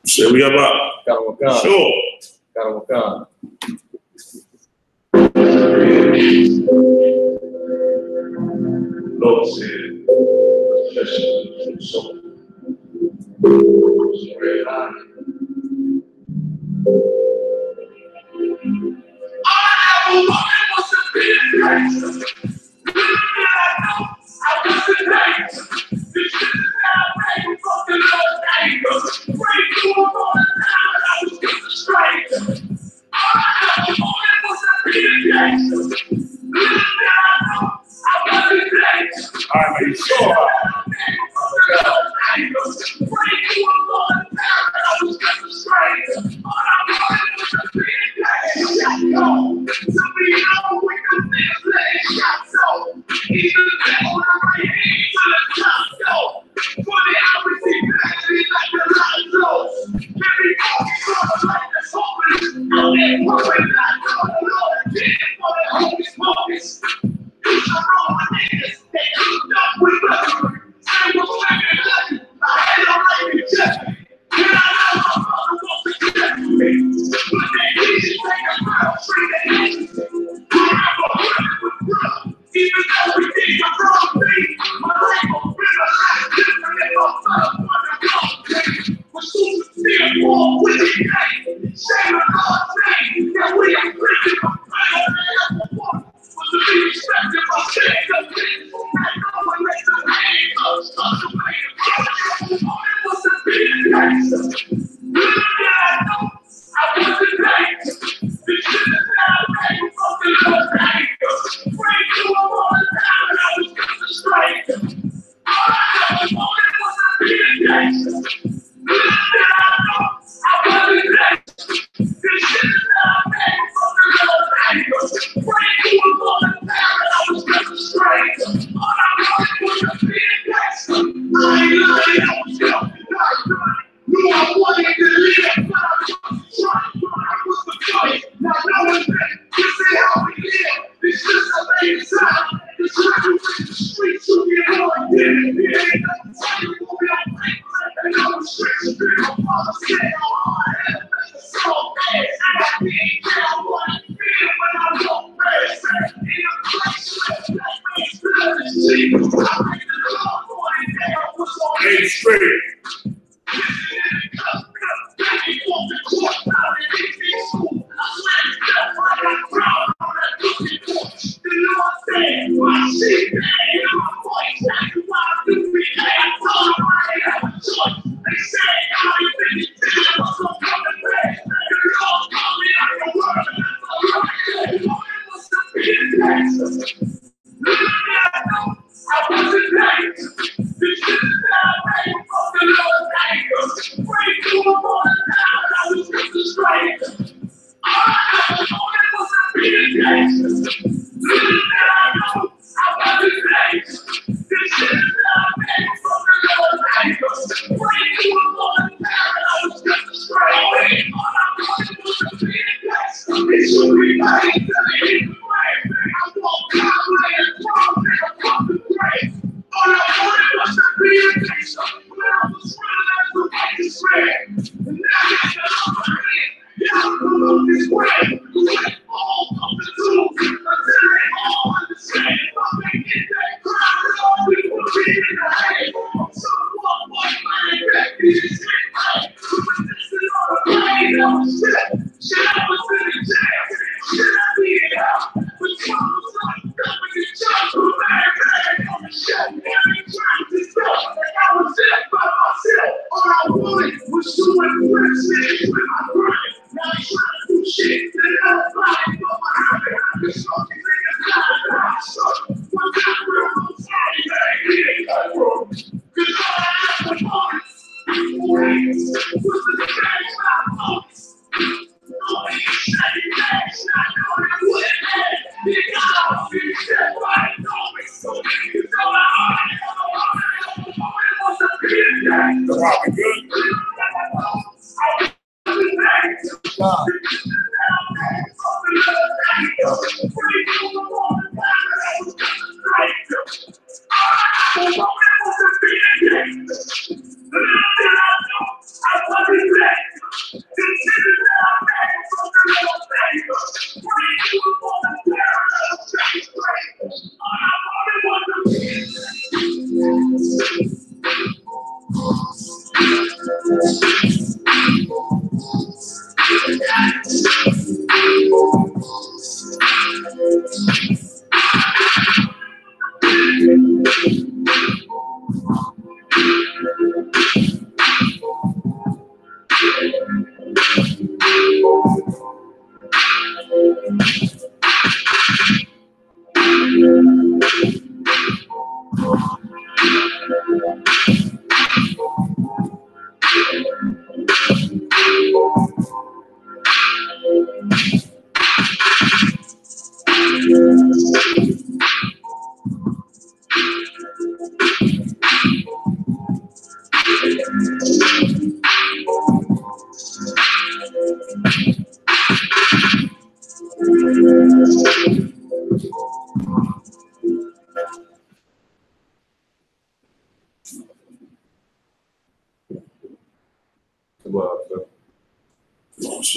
Say we about. Sure. Lord said, so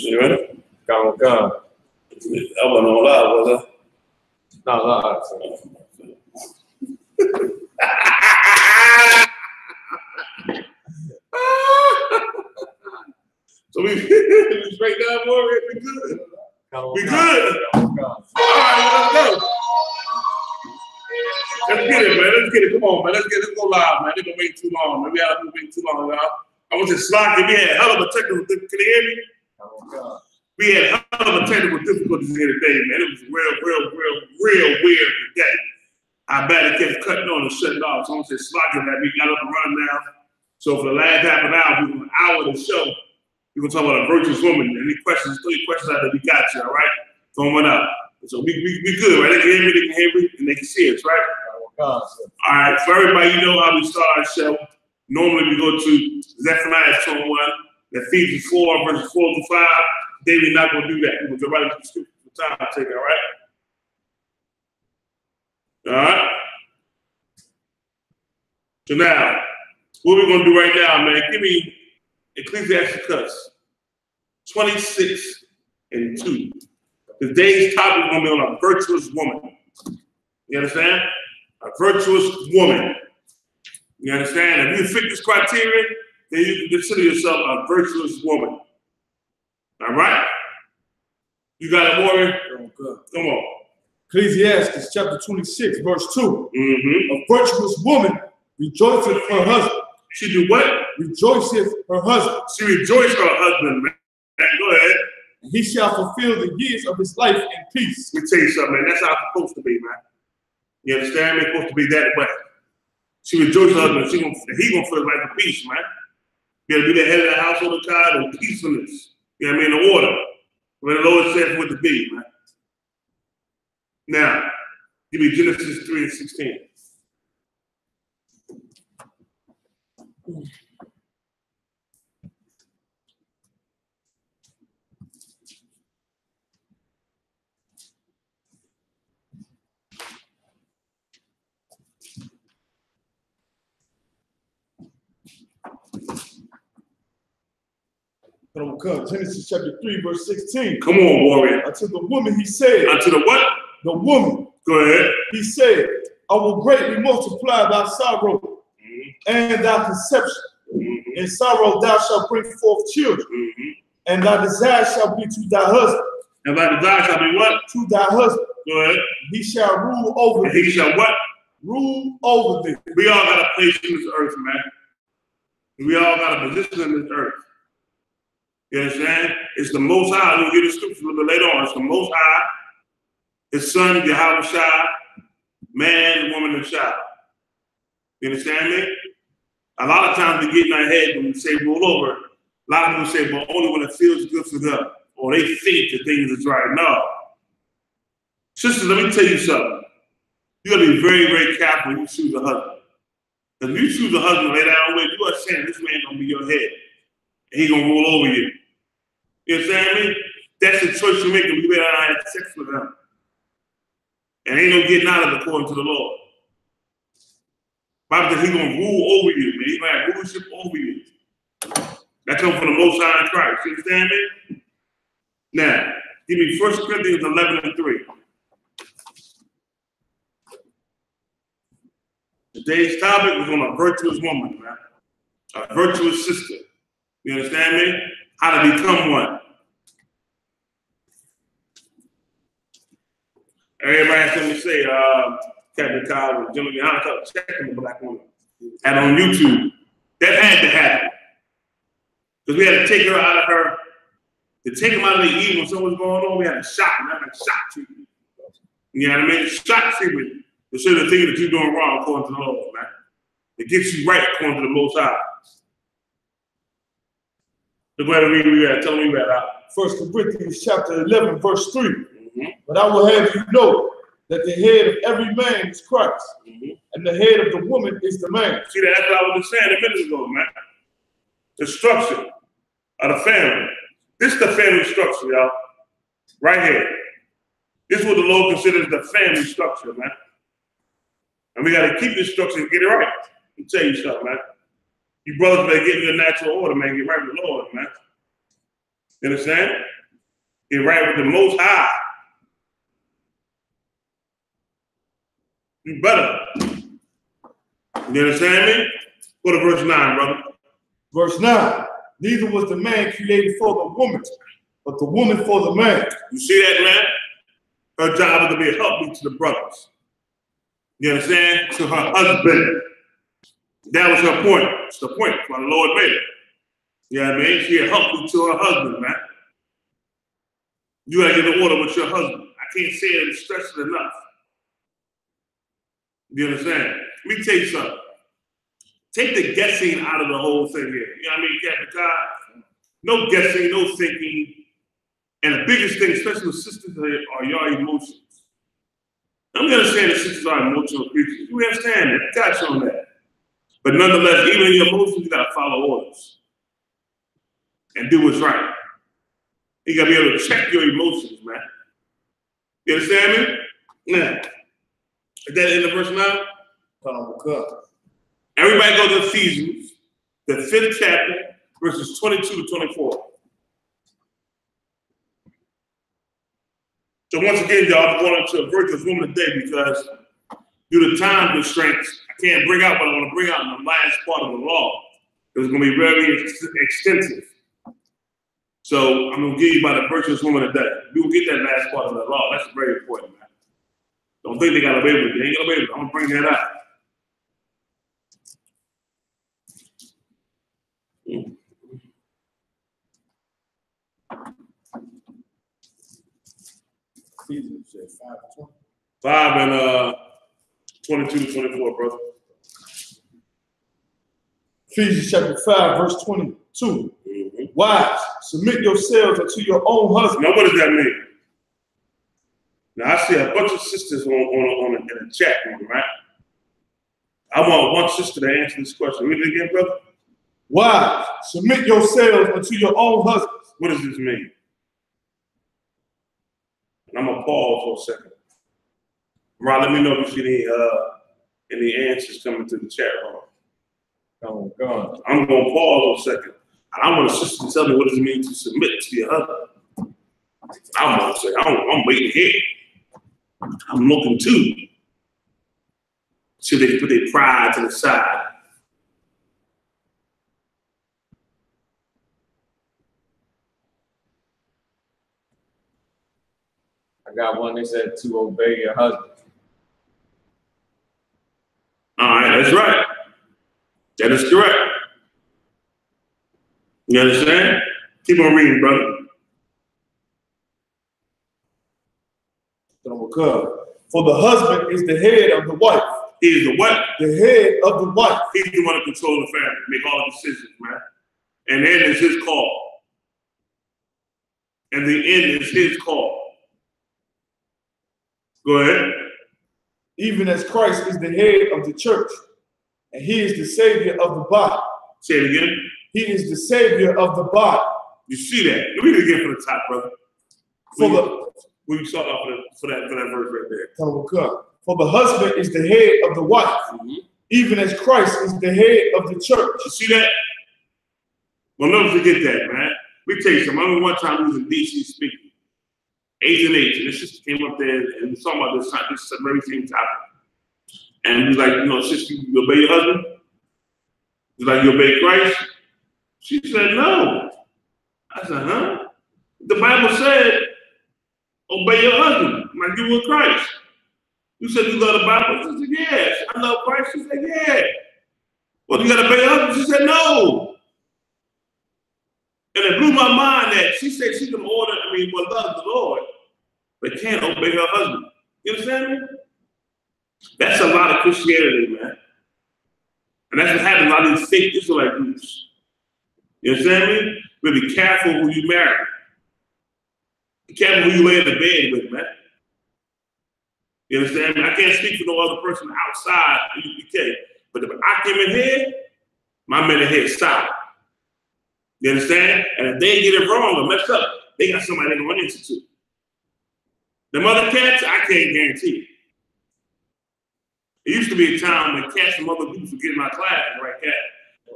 You ready? Gun. I wasn't on live, was I? Not live. So we straight down, boy. We good. We good. All right, let's go. Let's get it, man. Let's get it. Come on, man. Let's go live, man. They're gonna wait too long, man. We gotta wait too long, y'all. I was just slacking. We had hell of a technical. Can you hear me? We had hell of a technical difficulties here today, man. It was real weird today. I bet it kept cutting on and shutting off. So I'm just slacking that we got up and running now. So for the last half an hour, we're an hour of the show. We're gonna talk about a virtuous woman. Any questions? 3 questions out there, we got you, all right? Throw one up. So we good, right? They can hear me, and they can see us, right? All right, for everybody, you know how we start our show. Normally we go to Zephaniah 21, Ephesians 4, verses 4 to 5. Today we're not gonna do that. We're gonna go right into the scripture for time taking, all right? All right? So now, what we're gonna do right now, man, give me Ecclesiastes 26 and 2. Today's topic is gonna be on a virtuous woman. You understand? A virtuous woman. You understand? If you fit this criteria, then you can consider yourself a virtuous woman. All right? You got it, warrior? Come on. Ecclesiastes chapter 26, verse 2. Mm-hmm. A virtuous woman rejoiceth her husband. She do what? Rejoiceth her husband. She rejoiced her husband, man. Go ahead. And he shall fulfill the years of his life in peace. Let me tell you something, man. That's how it's supposed to be, man. You understand? It's supposed to be that way. She rejoiced her husband. He gonna feel like a peace, man. You gotta be the head of the household of God and peacefulness. You know what I mean? The order. Where the Lord said for it to be, man. Now, give me Genesis 3 and 16. Genesis chapter 3, verse 16. Come on, warrior. Unto the woman he said. Unto the what? The woman. Go ahead. He said, I will greatly multiply thy sorrow and thy conception. In sorrow thou shalt bring forth children. And thy desire shall be to thy husband. And thy desire shall be what? To thy husband. Go ahead. He shall rule over thee. He shall what? Rule over thee. We all got a place in this earth, man. We all got a position in this earth. You understand? It's the Most High. We'll get the scripture a little bit later on. It's the Most High, His Son, Yahweh, man, woman, and child. You understand me? A lot of times we get in our head when we say roll over. A lot of people say, well, only when it feels good for them, or they think the things is right. No. Sister, let me tell you something. You gotta be very, very careful when you choose a husband. Because if you choose a husband lay down with, you are saying this man gonna be your head. And he gonna rule over you. You understand me? That's the choice you make if you better not have sex with him. And ain't no getting out of it according to the Lord. Bible says he's gonna rule over you, man. He's gonna have rulership over you. That comes from the Most High in Christ. You understand me? Now, give me 1 Corinthians 11 and 3. Today's topic is on a virtuous woman, man. A virtuous sister. You understand me? How to become one. Everybody has something to say. Captain Kyle and Gen.YAHANNA check on the black woman. And on YouTube. That had to happen. Because we had to take her out of her, to take them out of the evening when something was going on, we had a shock, man, like shock treatment. You know what I mean? Shock treatment. To show the thing that you're doing wrong according to the Lord, man. It gets you right according to the Most High. Look where we at. Tell me where at. 1 Corinthians chapter 11, verse 3. But I will have you know that the head of every man is Christ, and the head of the woman is the man. See, that's what I was just saying a minute ago, man. The structure of the family. This is the family structure, y'all. Right here. This is what the Lord considers the family structure, man. And we got to keep this structure and get it right. Let me tell you something, man. You brothers better get in your natural order, man. Get right with the Lord, man. You understand? Get right with the Most High. You better. You understand me? Go to verse 9, brother. Verse 9. Neither was the man created for the woman, but the woman for the man. You see that, man? Her job is to be a helpmeet to the brothers. You understand? To her husband. That was her point. It's the point why the Lord made it. You know what I mean? She a helpmeet to her husband, man. You gotta get in order with your husband. I can't say it and stress it enough. You understand? Let me tell you something. Take the guessing out of the whole thing here. You know what I mean, Captain Todd? No guessing, no thinking. And the biggest thing, especially with sisters, are your emotions. I'm going to say that sisters are emotional creatures. We understand that. Got you on that. But nonetheless, even in your emotions, you got to follow orders and do what's right. You got to be able to check your emotions, man. You understand me? Now, is that in the verse 9? Everybody go to Ephesians, the 5th chapter, verses 22 to 24. So once again, y'all, I'm going into a virtuous woman today because due to time constraints, I can't bring out what I want to bring out in the last part of the law. It's going to be very extensive. So I'm going to give you about a virtuous woman today. We will get that last part of the law. That's very important, man. Don't think they got away with it. They ain't got away with it. I'm going to bring that out. Ephesians 5 and 22 to 24, brother. Ephesians chapter 5, verse 22. Wives, submit yourselves unto your own husband. Now, what does that mean? Now, I see a bunch of sisters in the chat room, right? I want one sister to answer this question. Read it again, brother. Wives, submit yourselves unto your own husbands. What does this mean? And I'm going to pause for a second. Ron, let me know if you see any answers coming through the chat room. Oh, God. I'm going to pause for a second. I want a sister to tell me what does it mean to submit to your husband. I want to say, I'm waiting here. I'm looking too. See if they can put their pride to the side. I got one that said to obey your husband. All right, that's right. That is correct. You understand? Keep on reading, brother. For the husband is the head of the wife. He is the what? The head of the wife. He's the one that controls the family, make all the decisions, man. And then it's his call. And the end is his call. Go ahead. Even as Christ is the head of the church, and he is the savior of the body. Say it again. He is the savior of the body. You see that? Read it again from the top, brother. We start off for that verse right there. For the husband is the head of the wife, even as Christ is the head of the church. You see that? Well, never forget that, man. Let me tell you something. I remember one time we was in D.C. speaking. 8 and 8, and this sister came up there and was talking about this very same topic. And he was like, you know, sister, you obey your husband? He was like, you obey Christ? She said, no. I said, huh? The Bible said, obey your husband like you with Christ. You said you love the Bible? She said, yes. I love Christ? She said, yeah. Well, you got to obey your husband? She said, no. And it blew my mind that she said she can love the Lord, but can't obey her husband. You understand me? That's a lot of Christianity, man. And that's what happens in a lot of these fake Israelite groups. You understand me? But be careful who you marry. Be careful who you lay in the bed with, man. You understand me? I can't speak for no other person outside the U.P.K. But if I came in here, my men are here solid. You understand? And if they get it wrong or mess up, they got somebody they're going to institute. The mother cats, I can't guarantee it. It used to be a time when cats from other groups would get in my class, right, cat,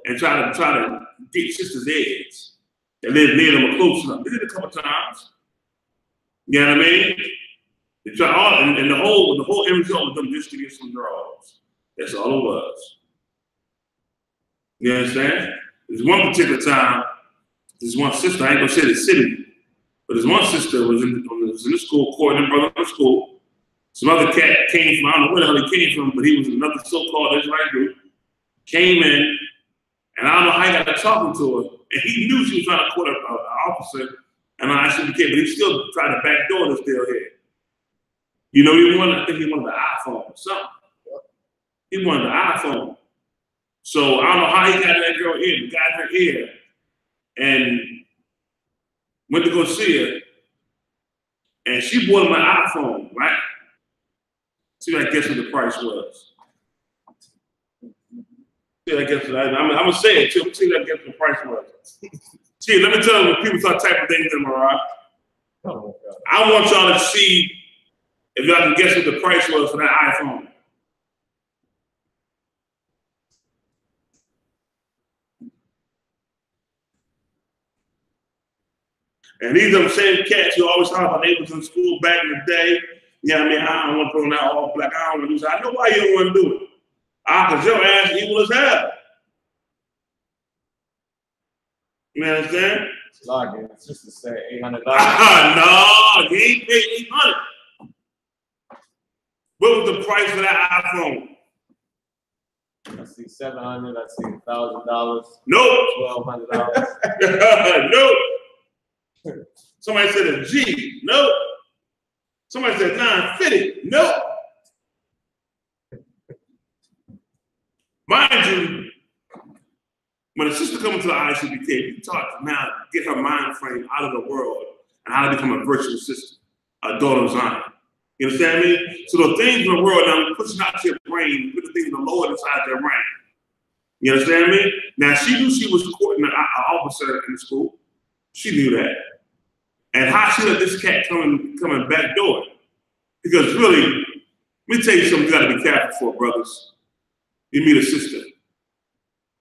and try to get sisters' eggs. They live near them or close enough. They did it a couple times. You know what I mean? They try all, and the whole end result was them just to get some draws. That's all it was. You understand? There's one particular time, there's one sister, I ain't gonna say the city, but there's one sister was in the school, courting her brother in school. Some other cat came from, I don't know where the hell he came from, but he was another so-called Israelite group. Came in, and I don't know how he got to talking to her. And he knew she was trying to court an officer, and I.S.U.P.K, but he still tried to backdoor this deal here. You know, I think he wanted the iPhone or something. He wanted the iPhone. So I don't know how he got that girl in, got her ear, and went to go see her. And she bought him an iPhone, right? See, I guess what the price was. See, I guess what I'm gonna say it too. See, I guess what the price was. See, let me tell you when people start typing things in, all right? Oh, I want y'all to see if y'all can guess what the price was for that iPhone. And these are the same cats you always talk about. They was in school back in the day. You know what I mean? I don't want to put on that all black. I don't want to do that. I know why you don't want to do it. Because your ass evil as hell. You understand? It's like it's just to say $800. No, he ain't paid $800. What was the price for that iPhone? I see $700. I see $1,000. Nope. $1,200. Nope. Somebody said a G. Nope. Somebody said 950. Nope. Mind you, when a sister comes to the I.S.U.P.K, you talk to now get her mind frame out of the world and how to become a virtuous sister, a daughter of Zion. You understand me? So the things in the world now we're pushing out to your brain, put the things in the Lord inside their brain. You understand me? Now she knew she was courting an officer in the school. She knew that. And how she let this cat come in back door. Because really, let me tell you something you gotta be careful for, brothers. You meet a sister.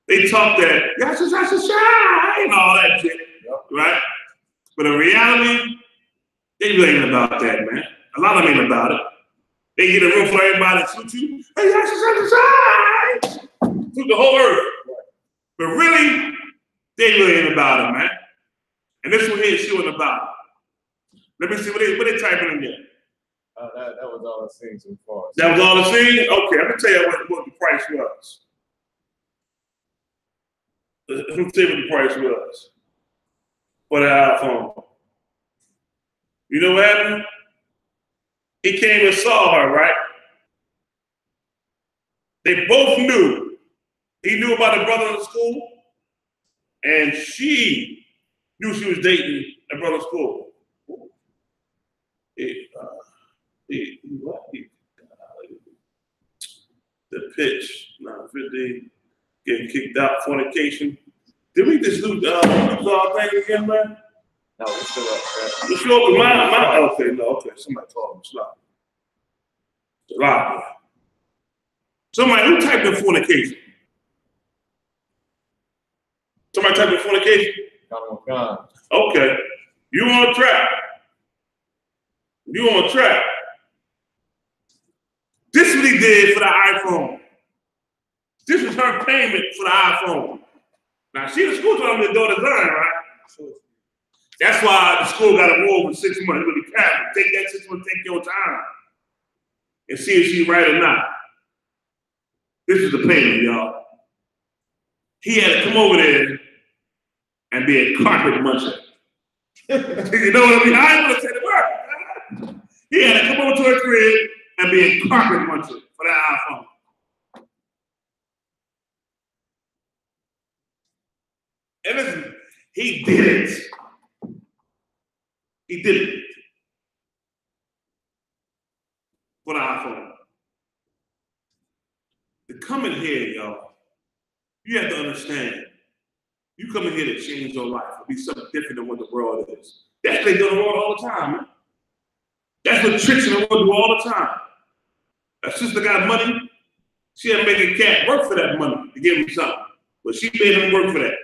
They talk that, and all that shit, right? But in reality, they really ain't about that, man. A lot of them ain't about it. They get a room for everybody to shoot you. Shoot the whole earth. But really, they really ain't about it, man. And this one here, she wasn't about it. Let me see what they typing in there. That was all I've seen so far. That was all I've seen? Okay, I'm gonna tell you what the price was. Let me tell you what the price was for the iPhone. You know what happened? He came and saw her, right? They both knew. He knew about the brother in the school, and she knew she was dating a brother in school. The pitch, 950, getting kicked out, fornication. Did we just lose thing again, man? No, we're still up there. Let's go to my okay, no, okay. Somebody told me stop. Stop. Somebody who typed in fornication? Somebody typed in fornication? Okay. You on a trap. You on a trap. This is what he did for the iPhone. This was her payment for the iPhone. Now she the school told him to do design, right? That's why the school got a rule for 6 months. Really careful. Take that 6 months, take your time, and see if she's right or not. This is the payment, y'all. He had to come over there and be a carpet muncher. You know what I mean? I ain't gonna say the word. He had to come over to her crib and be a carpet muncher for for that iPhone. And listen, he did it. He did it for the iPhone. To come in here, y'all, you have to understand, you come in here to change your life, to be something different than what the world is. That's what they do in the world all the time, man. That's what tricks in the world do all the time. A sister got money, she had to make a cat work for that money to give him something. But she made him work for that.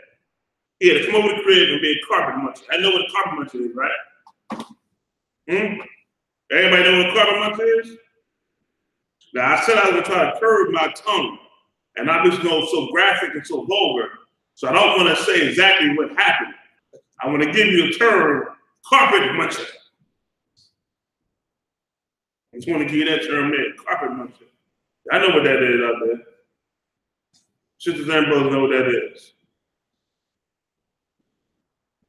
He had to come over to the crib and be a carpet muncher. I know what a carpet muncher is, right? Everybody know what a carpet muncher is? Now, I said I was going to try to curb my tongue, and I'm just going so graphic and so vulgar, so I don't want to say exactly what happened. I want to give you the term carpet muncher. I just want to give you that term there, carpet muncher. I know what that is out there. Sisters and brothers know what that is.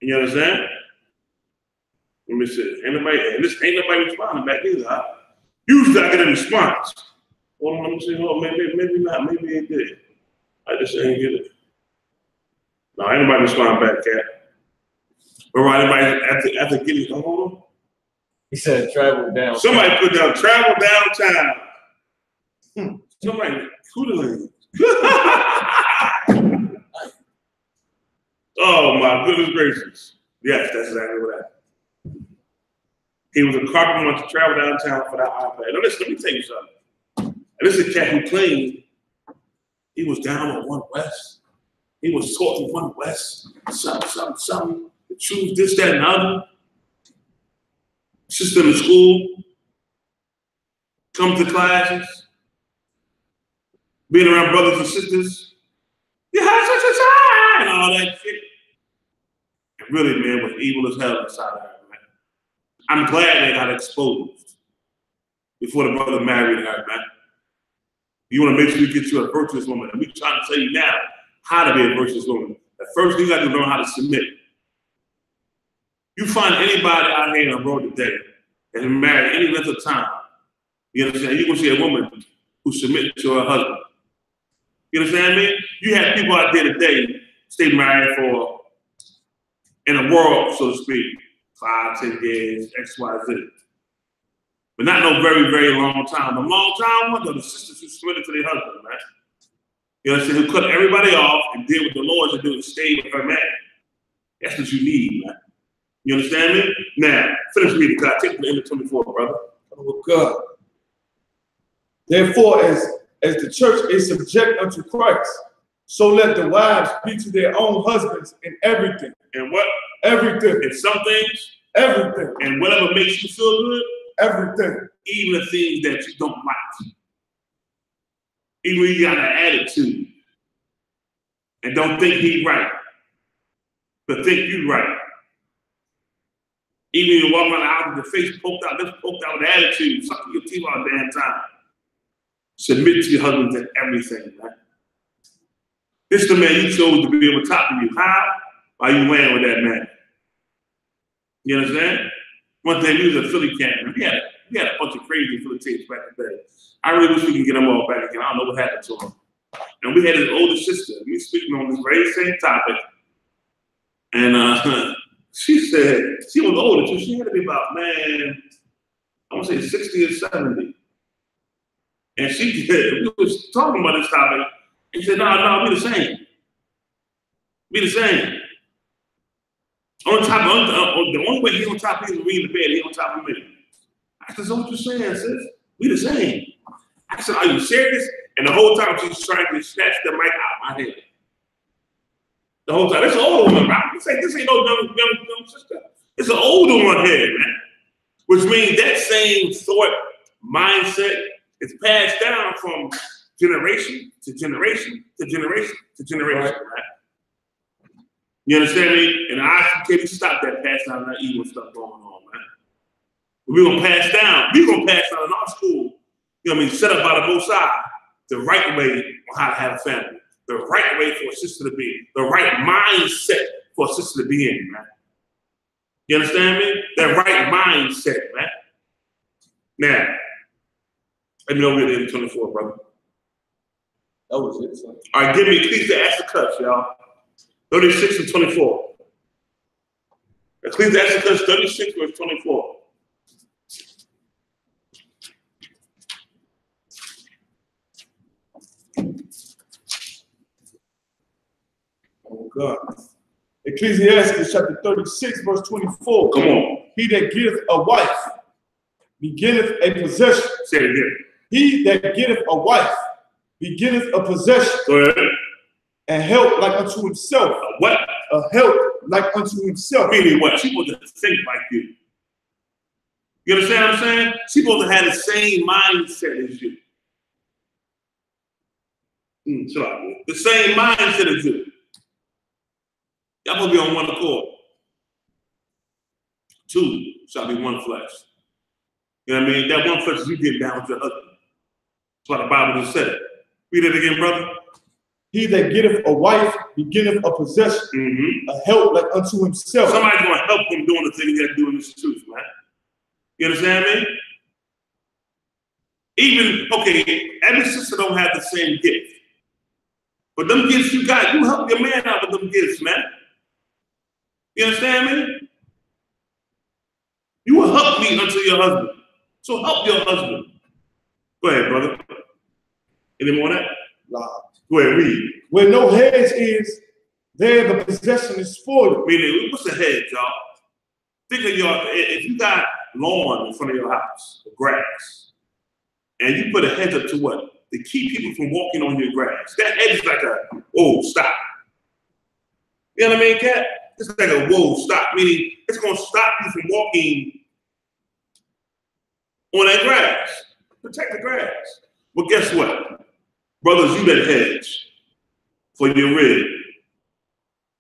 You understand? Let me see. Ain't nobody responding back either. Huh? Usually I get a response. Well, let me see. Oh, maybe not. Maybe it did. I just ain't get it. No, ain't nobody respond back, Cat. But right, anybody after getting hold on? He said travel down. Somebody put down travel downtown. Somebody Kool-Aid. Oh my goodness gracious. Yes, that's exactly what happened. He was a carpet muncher to travel downtown for that iPad. Now listen, let me tell you something. And this is a cat who claimed he was down on 1 West. He was taught in 1 West. Something. The truth, this, that, and other. Sister in school. Come to classes. Being around brothers and sisters. You had such a time! And all that shit. And really, man, was evil as hell inside of her, man. I'm glad they got exposed before the brother married her, man. You want to make sure you get you a virtuous woman. And we're trying to tell you now how to be a virtuous woman. At first, you got to learn how to submit. You find anybody out here on the road today that has married any length of time, you understand? You're going to see a woman who submits to her husband. You understand me? You have people out there today stay married for, in the world, so to speak, 5, 10 years, X, Y, Z. But not no very, very long time. The long time ones are the sisters who submitted to their husband, man. You understand? Who cut everybody off and did what the Lord should do and stay with her man. That's what you need, man. You understand me? Now, finish reading, God. Take the end of 24, brother. Oh, God. Therefore, as the church is subject unto Christ, so let the wives be to their own husbands in everything. And what? Everything. In some things. Everything. And whatever makes you feel good. Everything. Even the things that you don't like. Even when you got an attitude and don't think he right, but think you right. Even when you walk around the house with your face poked out, lips poked out with attitude, sucking your teeth all the damn time. Submit to your husband in everything, man. This is the man you chose to be able to talk to you. How? Are you laying with that man? You understand? One day we was a Philly camp, and we had a bunch of crazy Philly tapes back in the day. I really wish we could get them all back again. I don't know what happened to them. And we had his older sister. We speaking on this very same topic. And she said, she was older too. She had to be about, man, I want to say 60 or 70. And she did. We was talking about this topic. And she said, no, be the same. Be the same. The only way he on top of me is we in the bed, he on top of me. I said, so what you saying, sis? We the same. I said, are you serious? And the whole time she's trying to snatch the mic out my head. The whole time. It's an older one, right? This ain't no young sister. It's an older one here, man. Which means that same thought, mindset is passed down from generation to generation to generation to generation, right? You understand me? And I can't stop that pass down that evil stuff going on, man. We're gonna pass down. We're gonna pass down in our school, you know what I mean, set up by the Most High, the right way on how to have a family, the right way for a sister to be, the right mindset for a sister to be in, man. You understand me? That right mindset, man. Now, Let me know we're in 24, brother. That was it, son. All right, give me Ecclesiastes, y'all. 36 and 24. Ecclesiastes 36 verse 24. Oh God. Ecclesiastes chapter 36, verse 24. Come on. He that getteth a wife beginneth a possession. Say it again. He that getteth a wife beginneth a possession. Go ahead. And help like unto himself. What? A help like unto himself. Meaning what? She's supposed to think like you. You understand what I'm saying? She's supposed to have the same mindset as you. The same mindset as you. Y'all supposed to be on one accord. Two shall be one flesh. You know what I mean? That one flesh is you get down with your husband. That's why the Bible just said it. Read it again, brother. He that getteth a wife beginneth a possession, a help like unto himself. Somebody's going to help him doing the things they're doing in this truth, man. You understand me? Even, okay, every sister don't have the same gift. But them gifts you got, you help your man out with them gifts, man. You understand me? You will help me unto your husband. So help your husband. Go ahead, brother. Any more of that? Loud. Go ahead, read. Where no hedge is, there the possession is spoiled. Meaning, what's a hedge, y'all? Think of if you got lawn in front of your house, or grass, and you put a hedge up to what? To keep people from walking on your grass. That hedge is like a, whoa, stop. You know what I mean, Cat? It's like a whoa, stop. Meaning, it's going to stop you from walking on that grass. Protect the grass. But guess what? Brothers, you that hedge for your rib.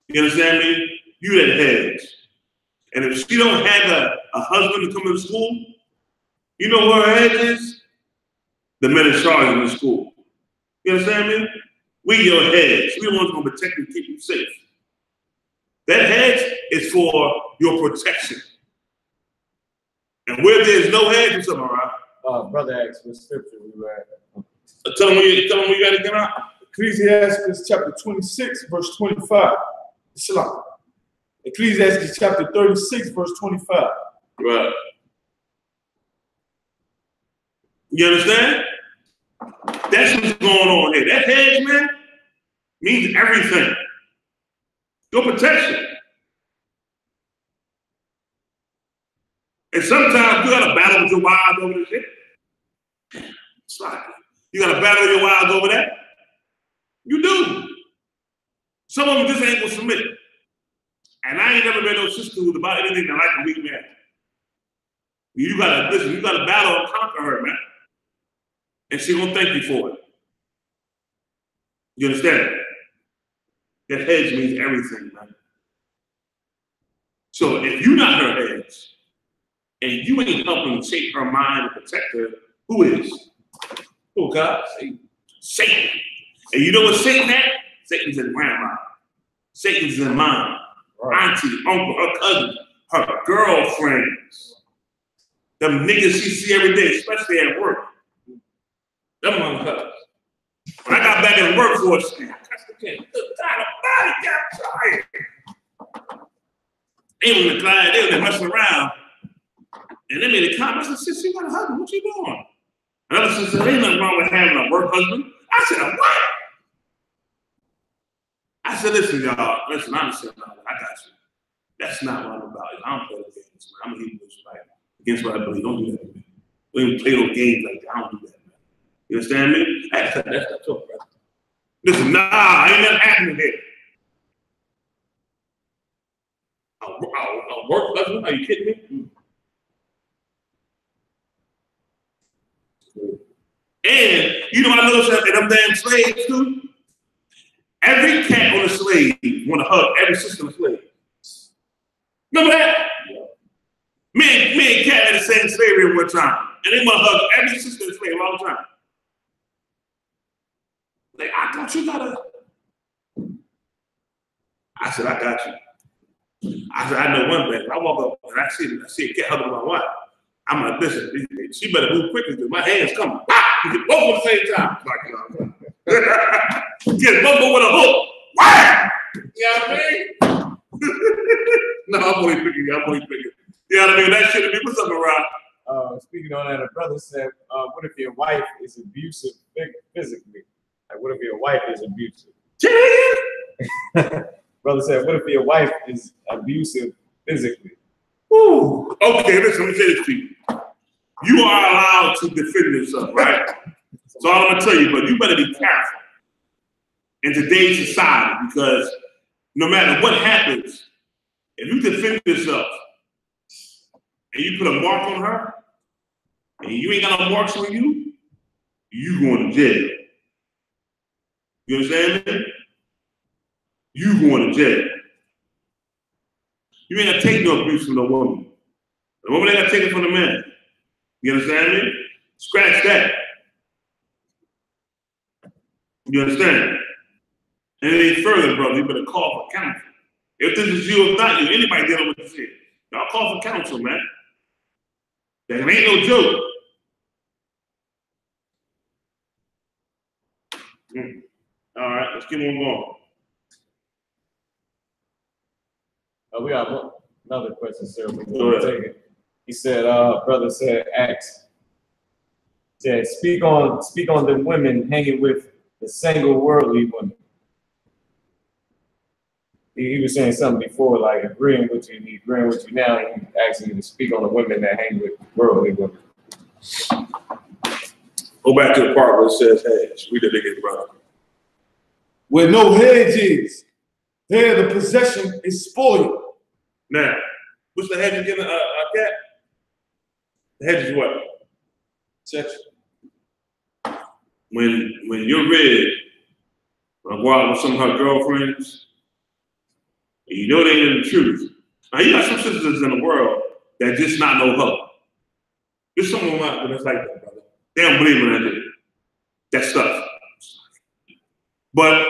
You understand me? You that hedge. And if she don't have a husband to come to school, you know where her hedge is? The men in charge in the school. You understand me? We your hedge. We the ones going to protect and keep you safe. That hedge is for your protection. And where there's no hedge, what's up, all right? Brother asked what scripture we were at. Tell them where you got to get out. Ecclesiastes chapter 26, verse 25. Shalom. Ecclesiastes chapter 36, verse 25. Right. You understand? That's what's going on here. That hedge, man, means everything. Your protection. And sometimes you got to battle with your wives over this shit. It's like you got to battle with your wives over that. You do. Some of them just ain't gonna submit. And I ain't never been no sister who's about anything that like a weak man. You gotta listen. You gotta battle and conquer her, man. And she gonna thank you for it. You understand? That hedge means everything, man. So if you're not her hedge, and you ain't helping shape her mind and protect her, who is? Oh God, Satan. And you know what Satan at? Satan's in grandma. Satan's in mom, auntie, uncle, her cousin, her girlfriends. Them niggas she see every day, especially at work. Them motherfuckers. When I got back in the workforce, I got tired. They was declined, they were messing around. And they made a comment. I said, sis, you got a husband, what you doing? Another sister said, ain't nothing wrong with having a work husband. I said, what? I said, listen, y'all, listen, I understand, I got you. That's not what I'm about. I don't play those games, man. I'm a Hebrew Israelite. Against what I believe. Don't do that, man. We don't play those games like that. I don't do that, man. You understand me? That's not talk, brother. Listen, nah, ain't nothing happening here. A work husband? Are you kidding me? And you know what I noticed that them damn slaves too? Every cat on a slave want to hug every sister on a slave. Remember that? Yeah. Me and Cat had the same slavery at one time. And they want to hug every sister on a slave all the time. Like, I thought you gotta. I said, I got you. I said, I know one thing. I walk up and I see a cat hugging my wife. I'm like, listen, she better move quickly because my hand's coming. Ah! You get both at the same time. Get both with a hook. Wham! You know what I mean? No, I'm only picking. You know what I mean? That shit. What's up, Mariah? Speaking on that, a brother said, what if your wife is abusive physically? Like, what if your wife is abusive? Brother said, what if your wife is abusive physically? Ooh. Okay, listen, let me say this to you. You are allowed to defend yourself, right? So I'm gonna tell you, but you better be careful in today's society, because no matter what happens, if you defend yourself and you put a mark on her, and you ain't got no marks on you, you going to jail. You understand me? You going to jail. You ain't gonna take no abuse from no woman. The woman ain't gonna take it from the man. You understand me? Scratch that. You understand? And it ain't further, brother. You better call for counsel. If this is you or not you, anybody dealing with this shit, y'all call for counsel, man. That ain't no joke. All right, let's keep on going. We got another question, sir. Go ahead. He said, brother said, speak on the women hanging with the single worldly women. He was saying something before, like agreeing with you, and he agreeing with you now, and he's asking you to speak on the women that hang with worldly women. Go back to the part where it says hedge. Read it again, brother. Where no hedge is, there the possession is spoiled. Now, what's the hedge again, Cat? The hedge is what? Section. When you're red, when I go out with some of her girlfriends, and you know they ain't the truth. Now, you got some sisters in the world that just not know her. There's someone out there that's like that, brother. They don't believe in that stuff. But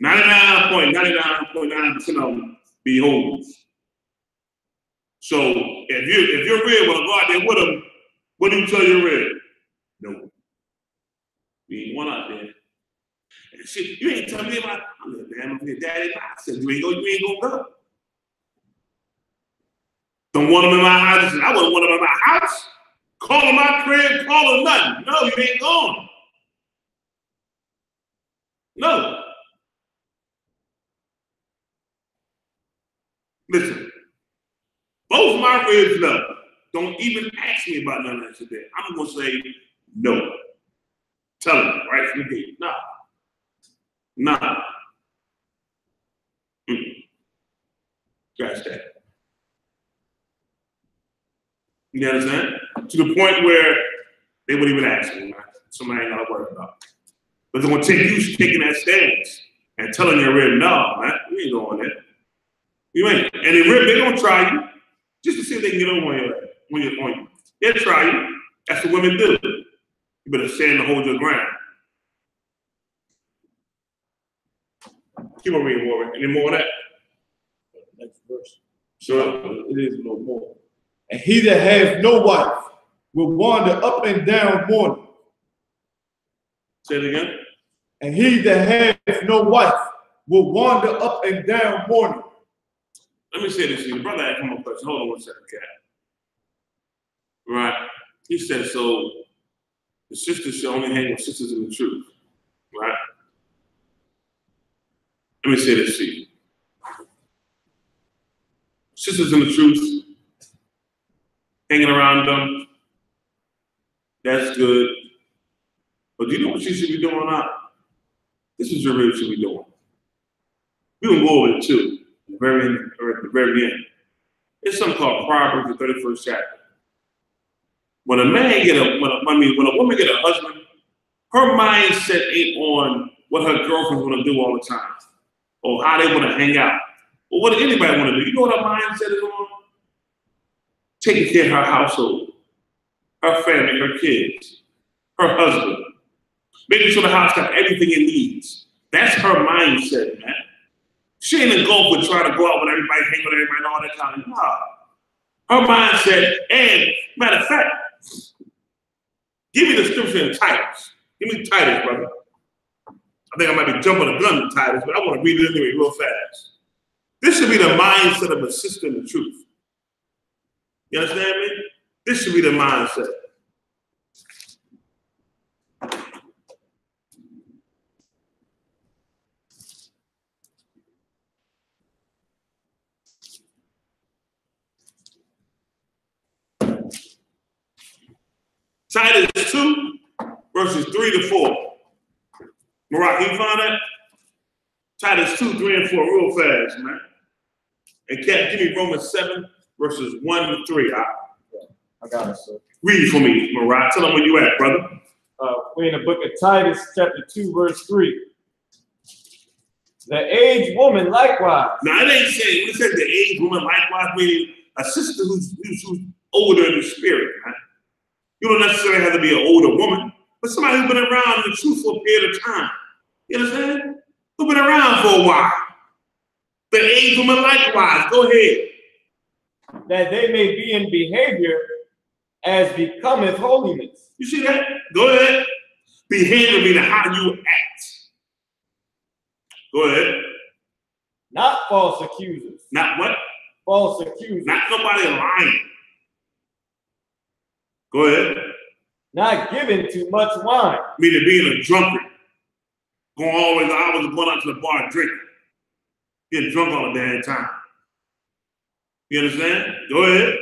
99.99% of them be hoes. So if you're red, want to go out there with them, what do you tell your red? No. We ain't one out there. And shit, you ain't telling me about, I'm like, damn, I'm your daddy. I said, you ain't gonna go. Don't want them in my house. I wouldn't want them in my house. Call them my crib, call them nothing. No, you ain't going. No. Listen, both my ribs know. Don't even ask me about none of that today. I'm gonna say no. Tell them right from the gate. Nah. Nah. Scratch that. You understand? To the point where they wouldn't even ask me. Somebody ain't gotta worry about. But they're gonna take you taking that stance and telling your rib, no, man, we ain't going there. You ain't. And the rib, they gonna try you just to see if they can get over on you. They'll try you. That's what women do. You better stand and hold your ground. Keep on reading, Warren. Any more of that? Next verse. Sure. It is no more. And he that hath no wife will wander up and down mourning. Say it again. And he that hath no wife will wander up and down mourning. Let me say this to you. The brother had come up question. Hold on one second, Cat. Right. He said, so the sisters should only hang with sisters in the truth. Right? Let me say this to you. Sisters in the truth, hanging around them, that's good. But do you know what you should be doing now? This is what you should be doing. We're going to go over it too, at the very end. It's something called Proverbs, the 31st chapter. When a woman get a husband, her mindset ain't on what her girlfriend's want to do all the time, or how they want to hang out, or what anybody want to do. You know what her mindset is on? Taking care of her household, her family, her kids, her husband, making sure the house got everything it needs. That's her mindset, man. She ain't in golf with trying to go out with everybody, hang with everybody, and all that kind of stuff. Her mindset, and matter of fact, Give me the scripture in Titus. Give me Titus, brother. I think I might be jumping the gun to Titus, but I want to read it anyway real fast. This should be the mindset of a sister in the truth. You understand me? This should be the mindset. Titus 2, verses 3 to 4. Marat, can you find that? Titus 2, 3 and 4, real fast, man. And Cap, give me Romans 7, verses 1 to 3. I got it, sir. Read for me, Marat. Tell them where you at, brother. We're in the book of Titus, chapter 2, verse 3. The aged woman likewise. Now, it ain't saying, when it says the aged woman likewise, meaning a sister who's older in the spirit, man. You don't necessarily have to be an older woman, but somebody who's been around in the truth for a period of time. You understand? Who's been around for a while. The aged woman likewise. Go ahead. That they may be in behavior as becometh holiness. You see that? Go ahead. Behavior meaning how you act. Go ahead. Not false accusers. Not what? False accusers. Not nobody lying. Go ahead. Not given to much wine. Meaning being a drunkard. Going always hours and going out to the bar and drinking. Getting drunk all the damn time. You understand? Go ahead.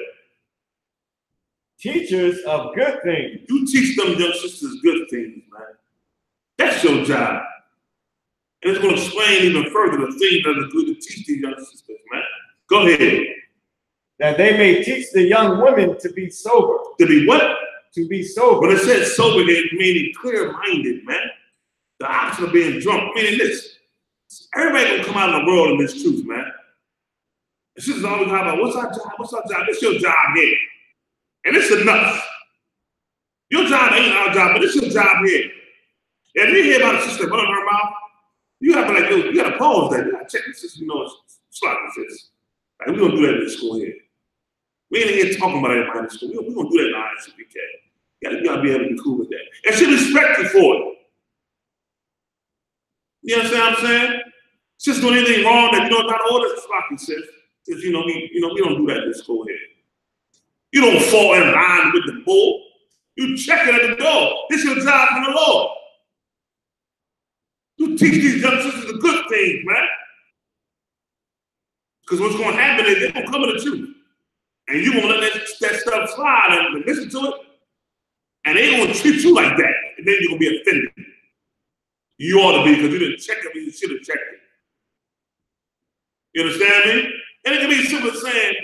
Teachers of good things. You teach them young sisters good things, man. That's your job. And it's going to explain even further the things that are good to teach these young sisters, man. Go ahead. That they may teach the young women to be sober. To be what? To be sober. When it says sober, they meaning clear-minded, man. The opposite of being drunk, meaning this. Everybody gonna come out in the world in this truth, man. This is always talking about what's our job? What's our job? It's your job here. And it's enough. Your job ain't our job, but it's your job here. And if you hear about a sister running her mouth, you have to like, you gotta pause that. You gotta check the sister, you know, it's sloppy, sis. Like, we don't do that in the school here. We ain't here talking about everybody in the school. We don't do that in I.S.U.P.K. You gotta be able to be cool with that. And she respect you for it. You understand what I'm saying? Sis doing anything wrong that you know not order, it's sloppy, sis. Because we don't do that in the school here. You don't fall in line with the bull. You check it at the door. This is your job from the Lord. You teach these young sisters the good things, man. Because what's going to happen is they're going to come to the truth. And you're going to let that stuff slide and listen to it. And they're going to treat you like that. And then you're going to be offended. You ought to be, because you didn't check it when you should have checked it. You understand me? And it can be simple as saying,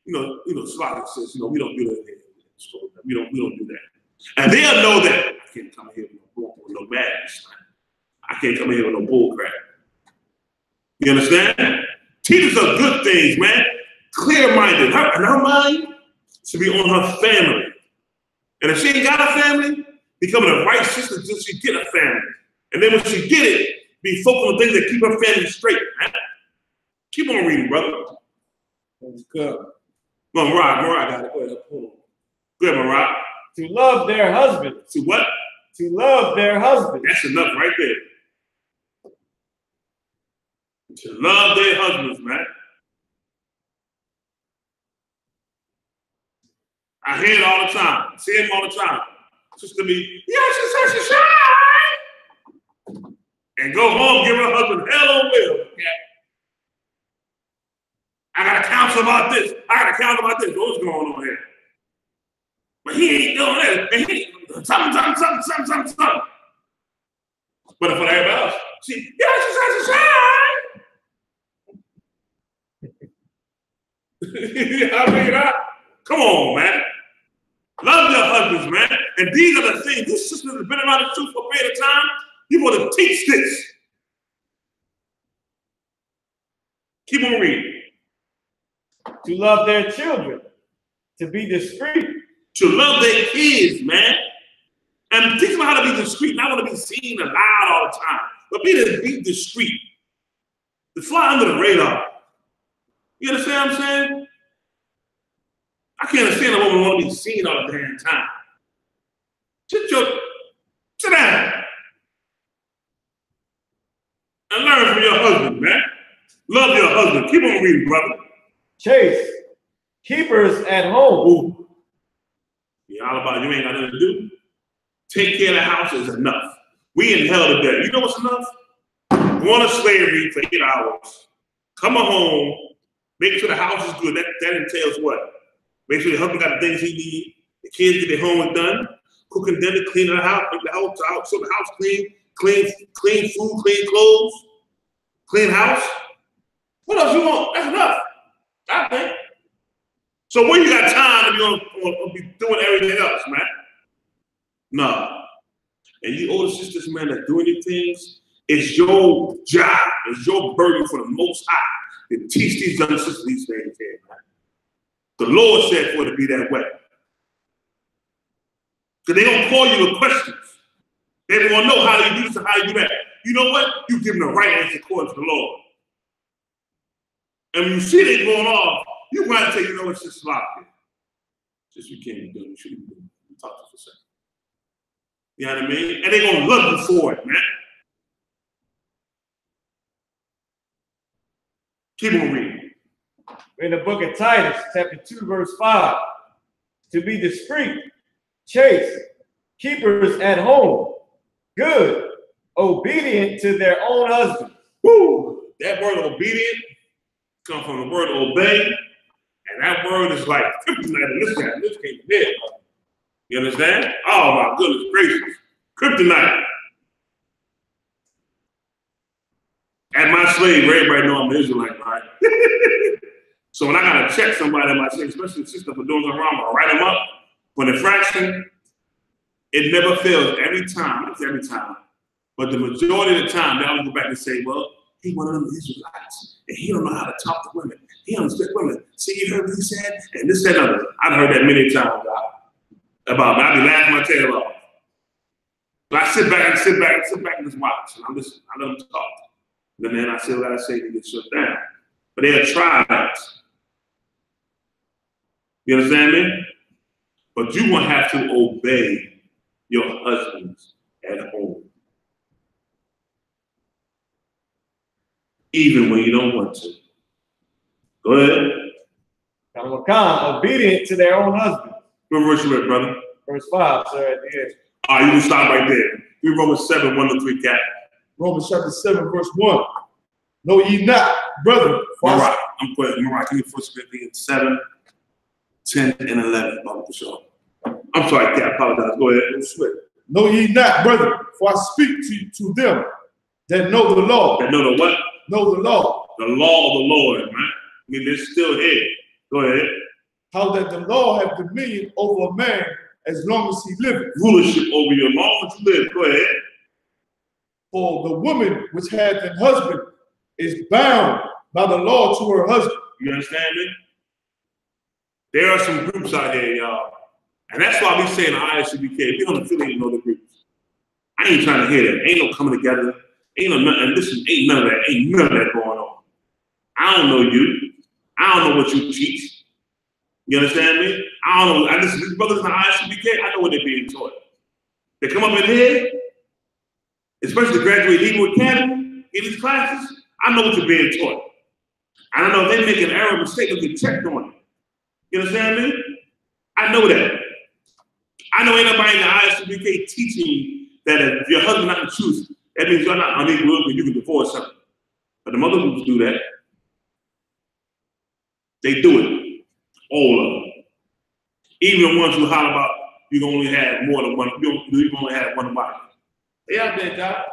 Sloppy says, we don't do that here. We don't do that. And they'll know that I can't come here with no madness. I can't come here with no bull crap. You understand? Teachers are good things, man. Clear-minded. Her mind should be on her family. And if she ain't got a family, becoming a right sister until she get a family. And then when she get it, be focused on things that keep her family straight, man. Keep on reading, brother. That's good. Go on, Mariah got it. Go ahead. Hold on. Go ahead, Mariah. To love their husbands. To what? To love their husbands. That's enough right there. To love their husbands, man. I hear it all the time. I see it all the time. Sister me, yeah, she said she shy. And go home, give her husband hell on will. Yeah. I got to counsel about this. I got to counsel about this. What's going on here? But he ain't doing that. And he something. But for everybody else, she said she's shy. Come on, man. Love your husbands, man. And these are the things. This sister has been around the truth for a period of time. You want to teach this. Keep on reading. To love their children. To be discreet. To love their kids, man. And teach them how to be discreet. Not want to be seen and loud all the time. But be discreet. To fly under the radar. You understand what I'm saying? I can't understand a woman want to be seen all the damn time. Sit your And learn from your husband, man. Love your husband. Keep on reading, brother. Chase, keepers at home. Ooh. Yeah, all about you ain't got nothing to do. Take care of the house is enough. We in hell today. You know what's enough? Going to slavery for 8 hours. Come home. Make sure the house is good. That entails what? Make sure your husband got the things he needs. The kids get their homework done. Cooking dinner, cleaning the house, make the house out, so the house clean food, clean clothes, clean house. What else you want? That's enough, I think. So when you got time to be doing everything else, man? No. And you older sisters, man, that doing these things, it's your job, it's your burden for the Most High to teach these young sisters these things here, man. The Lord said for it to be that way. Because they're going to call you with questions. They want to know how you do this and how you do that. You know what? You give them the right answer according to the Lord. And when you see they going off, you might say, you know, it's just sloppy. Just you can't do it. You shouldn't do it. Talk to us for a second. You know what I mean? And they're going to love you for it, man. Keep on reading. In the book of Titus, chapter 2, verse 5. To be discreet, chaste, keepers at home, good, obedient to their own husbands. Woo! That word obedient comes from the word obey, and that word is like kryptonite. This came from here. You understand? Oh my goodness gracious. Kryptonite. At my slave, everybody know I'm an Israelite, right? So when I gotta check somebody at my slave, especially the sister for doing something wrong, I write them up for an infraction. It never fails every time. It's every time. But the majority of the time, they always go back and say, well, he one of them Israelites, and he don't know how to talk to women. He don't respect women. See, you heard what he said? And this, that, and other. I've heard that many times about me. I be laughing my tail off. But I sit back and just watch. And I'm listening. I let them talk. And then I say what I say to get shut down. But they are tribes. You understand me? But you won't have to obey your husbands at home. Even when you don't want to. Go ahead. Obedient to their own husbands. What verse you at, brother? Verse 5, sir, at the end. All right, you can stop right there. Read Romans 7, 1-3, Cap. Romans chapter 7, verse 1. Know ye not, brethren. Mariah, I'm quick. Mariah, give me 1 Corinthians 7, 10, and 11. I'm sorry, Cap. I apologize. Go ahead. Know ye not, brethren, for I speak to them that know the law. That know the what? Know the law. The law of the Lord, man. I mean, they're still here. Go ahead. How that the law hath dominion over a man as long as he liveth. Rulership over you as long as you live. Go ahead. For the woman which hath an husband is bound by the law to her husband. You understand me? There are some groups out here, y'all. And that's why we saying the I.S.U.P.K. We don't affiliate with other groups. I ain't trying to hear that. Ain't no coming together. Ain't no nothing. Listen, ain't none of that. Ain't none of that going on. I don't know you. I don't know what you teach. You understand me? I don't know. I listen, these brothers in the I.S.U.P.K., I know what they're being taught. They come up in here, especially the graduate Hebrew Academy, in these classes, I know what you're being taught. I don't know if they make an error or mistake, they'll get checked on it. You understand me? I know that. I know ain't nobody in the I.S.U.P.K. teaching that if your husband not the truth, that means you're not unequal and you can divorce him. But the mother groups do that. They do it. All of them. Even the ones who holler about you can only have more than one, you can only have one wife. They out there, God.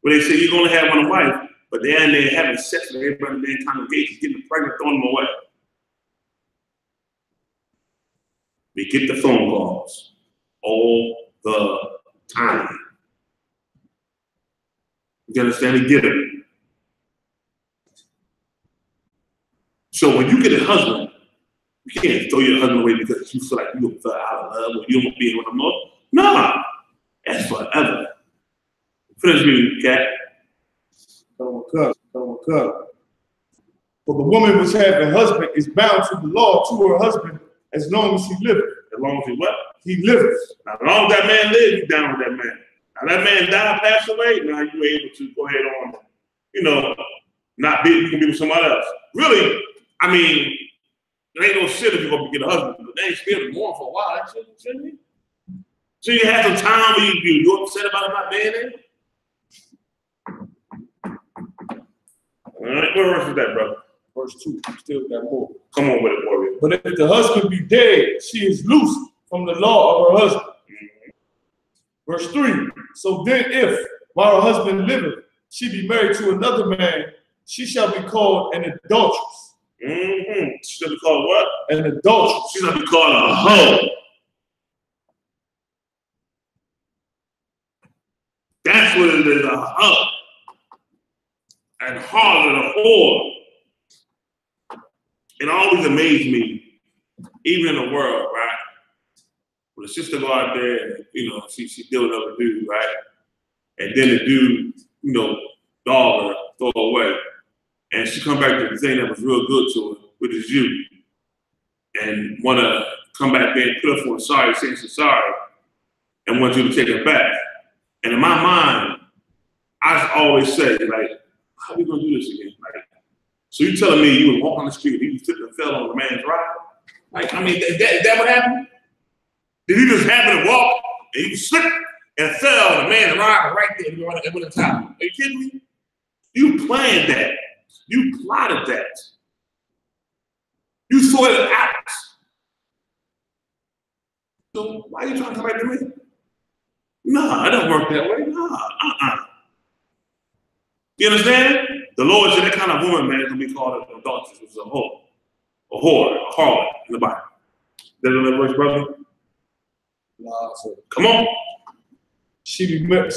Where they say you can only have one wife, but they're in there having sex with everybody in their congregation, getting pregnant, throwing them away. We get the phone calls all the time. You understand? We get it. So when you get a husband, you can't throw your husband away because you feel like you fell out of love or you don't want to be with him more. No, that's forever. Finish me, Cat. Don't cut. For the woman which hath a husband is bound to the law to her husband as long as he liveth. As long as he what? He liveth. Now, as long as that man lives, you down with that man. Now that man died, passed away, now you able to go ahead on you know, not be, you can be with somebody else. Really, I mean, there ain't no shit if you're gonna get a husband, but they ain't still mourn for a while, shouldn't you? So you have some time where you're upset about it not being there. All right, what verse is that, brother? Verse 2, still got more. Come on with it, warrior. But if the husband be dead, she is loose from the law of her husband. Verse 3, so then if, while her husband liveth, she be married to another man, she shall be called an adulteress. She shall be called what? An adulteress. She shall be called a hoe. That's what it is, a hoe. And harlot, a whore. It always amazed me, even in the world, right? When the sister go out there and, you know, she deal with other dude, right? And then the dude, you know, dog her, throw her away. And she come back to the thing that was real good to her, which is you. And want to come back there and put up for a sorry, saying she's sorry, and want you to take it back. And in my mind, I always say, like, how are we going to do this again? Like, so you telling me you would walk on the street and you slipped and fell on the man's ride? Like, I mean, is that what happened? Did you just happen to walk and you slipped and fell on the man's ride right there and went to top? Are you kidding me? You planned that. You plotted that. You thought it out. So why are you trying to come back to me? Nah, it don't work that way. Nah, You understand? The Lord said that kind of woman, man, is going to be called an adulteress, which is a whore, a harlot in the Bible. That another verse, brother? Nah, so come on. She be married.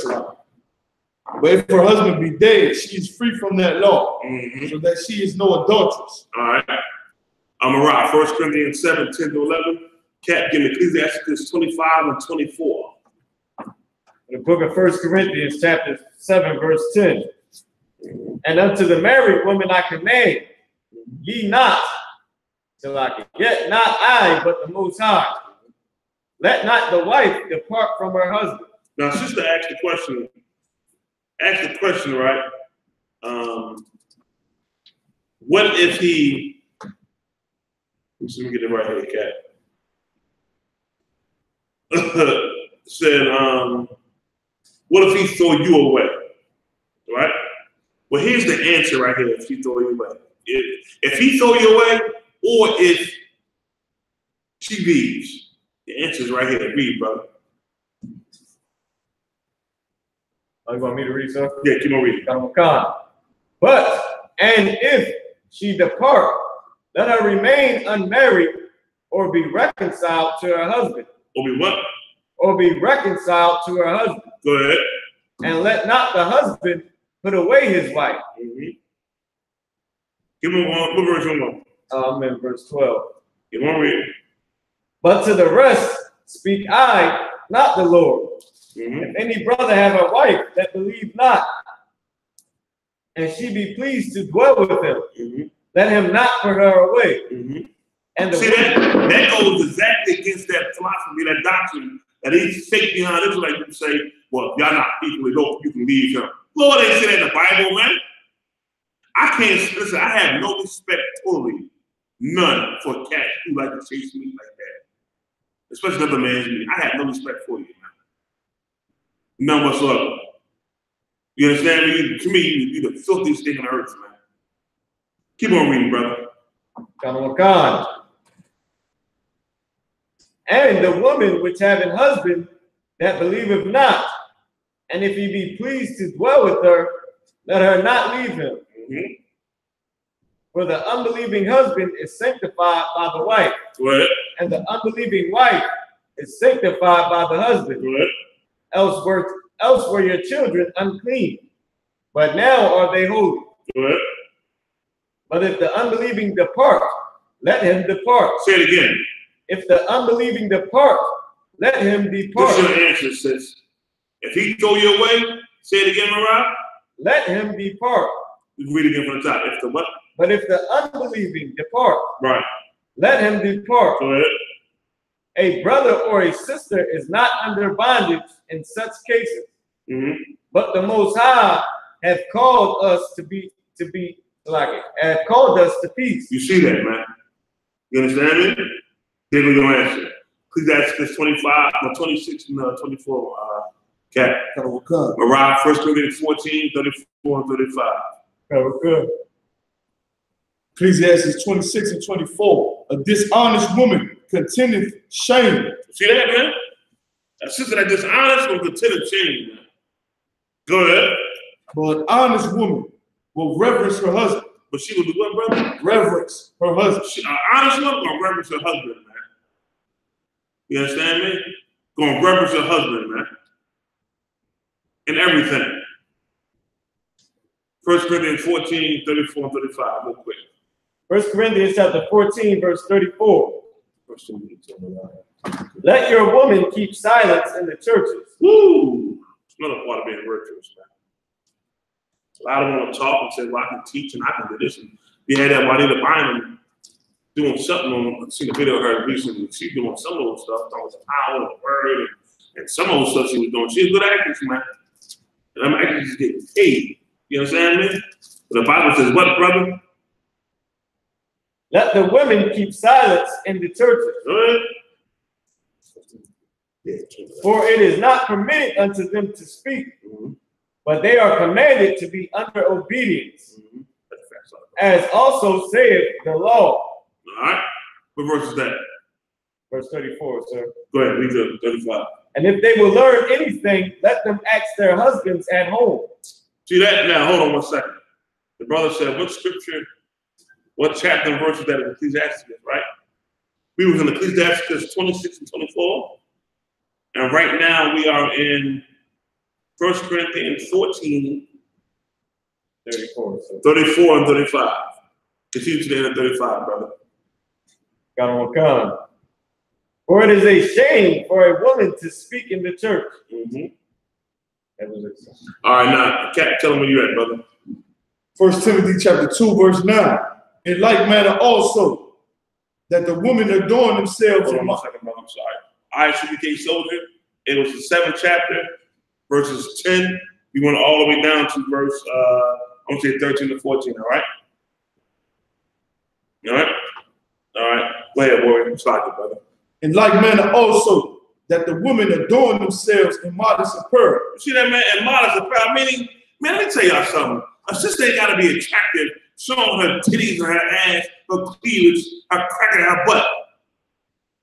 But if her husband be dead, she is free from that law, so that she is no adulteress. All right. I'm going to write 1 Corinthians 7, 10 to 11. Cap, give me Ecclesiastes 25 and 24. The book of 1 Corinthians, chapter 7, verse 10. And unto the married woman I command, ye not, till I can get, not I, but the Most High. Let not the wife depart from her husband. Now, sister asked the question. Right? What if he? Let me get it right here, Cat. Said, what if he throw you away? Right? Well, here's the answer right here. If he throw you away, if he throw you away, or if she leaves, the answer is right here. Read, brother. Oh, you want me to read, sir? Yeah, keep on reading. But, and if she depart, let her remain unmarried or be reconciled to her husband. Or be what? Or be reconciled to her husband. Go ahead. And let not the husband put away his wife. Give me one. What verse you want? I'm in verse 12. Give on reading. But to the rest speak I, not the Lord. If any brother have a wife that believe not, and she be pleased to dwell with him, let him not put her away. And the that goes exactly against that philosophy, that doctrine, that he's fake behind this. Like you say, well, y'all not equally dope, you can leave him. Lord ain't say that in the Bible, man. I can't listen. I have no respect, totally none, for a cat who like to chase me like that, especially another man's me. I have no respect for you, man. None whatsoever. You understand me? To me, you're the filthiest thing on earth, man. Keep on reading, brother. And the woman which have an husband that believeth not, and if he be pleased to dwell with her, let her not leave him. For the unbelieving husband is sanctified by the wife, and the unbelieving wife is sanctified by the husband. Else were your children unclean, but now are they holy. But if the unbelieving depart, let him depart. Say it again. If the unbelieving depart, let him depart. This is your answer, sis. If he throw you away, say it again, Mariah. Let him depart. Read it again from the top. If the what? But if the unbelieving depart, right, let him depart. Go ahead. A brother or a sister is not under bondage in such cases, but the Most High hath called us to be like it, hath called us to peace. You see that, man? You understand me? Then we're gonna answer. Ecclesiastes 25, or 26 and 24. Cap. Mariah, 1 Corinthians 14, 34 and 35. Very good. Ecclesiastes 26 and 24. A dishonest woman contendeth shame. See that, man? A sister that dishonest will contend shame, man. Go ahead. But an honest woman will reverence her husband. But she will do what, brother? Reverence her husband. An honest woman gonna reverence her husband, man. You understand me? Gonna reverence her husband, man. In everything. 1 Corinthians 14, 34 and 35, real quick. 1 Corinthians chapter 14, verse 34. Let your woman keep silence in the churches. Woo! It's another part of being virtuous, man. A lot of them want to talk and say, well, I can teach and I can do this. And we had that Juanita Bynum doing something on, I've seen a video of her recently. She's doing some of those stuff, talking about power and the word and some of those stuff she was doing. She's a good actress, man. And I'm actually just getting paid. You understand me? But the Bible says, what, brother? Let the women keep silence in the churches. For it is not permitted unto them to speak, but they are commanded to be under obedience, as also saith the law. All right. What verse is that? Verse 34, sir. Go ahead, read the 35. And if they will learn anything, let them ask their husbands at home. See that? Now, hold on 1 second. The brother said, what scripture, what chapter and verse is that in Ecclesiastes, right? We was in Ecclesiastes 26 and 24. And right now we are in 1 Corinthians 14, 34 and 35. Continue to the end of 35, brother. Got on come. For it is a shame for a woman to speak in the church. That was it. All right, now, Cat, tell them where you're at, brother. 1 Timothy chapter 2, verse 9. In like manner also, that the women adorn themselves. Hold on 1 second, brother. I'm sorry. I.S.U.P.K soldier. It was the 7th chapter, verses 10. We went all the way down to verse, I'm going to say 13 to 14, all right? All right? All right. Go ahead, boy. Start it, brother. In like manner also, that the women adorn themselves in modest apparel. You see that, man? In modest apparel, meaning, man, let me tell y'all something. A sister ain't got to be attractive, showing her titties and her ass, her cleavage, her crack in her butt.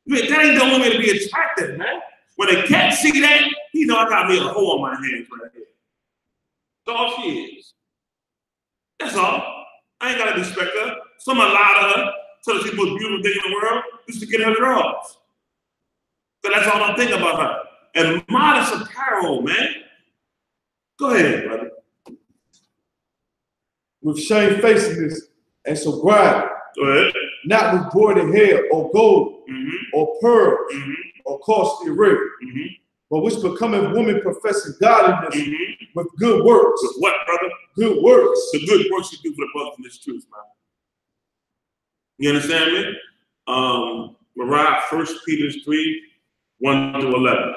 Man, that ain't the only way to be attractive, man. When a cat see that, he know I got me a hole on my hands right here. That's all she is. That's all. I ain't got to respect her. Someone lie to her, so that she's the most beautiful thing in the world, just to get her drugs. So that's all I'm thinking about her. And modest apparel, man. Go ahead, brother. With shamefacedness and sobriety. Go ahead. Not with broided hair or gold or pearls or costly ring, but which becometh woman professing godliness with good works. With what, brother? Good works. The good works you do for the brothers in this truth, man. You understand me? Mariah, 1 Peter 3, 1 to 11.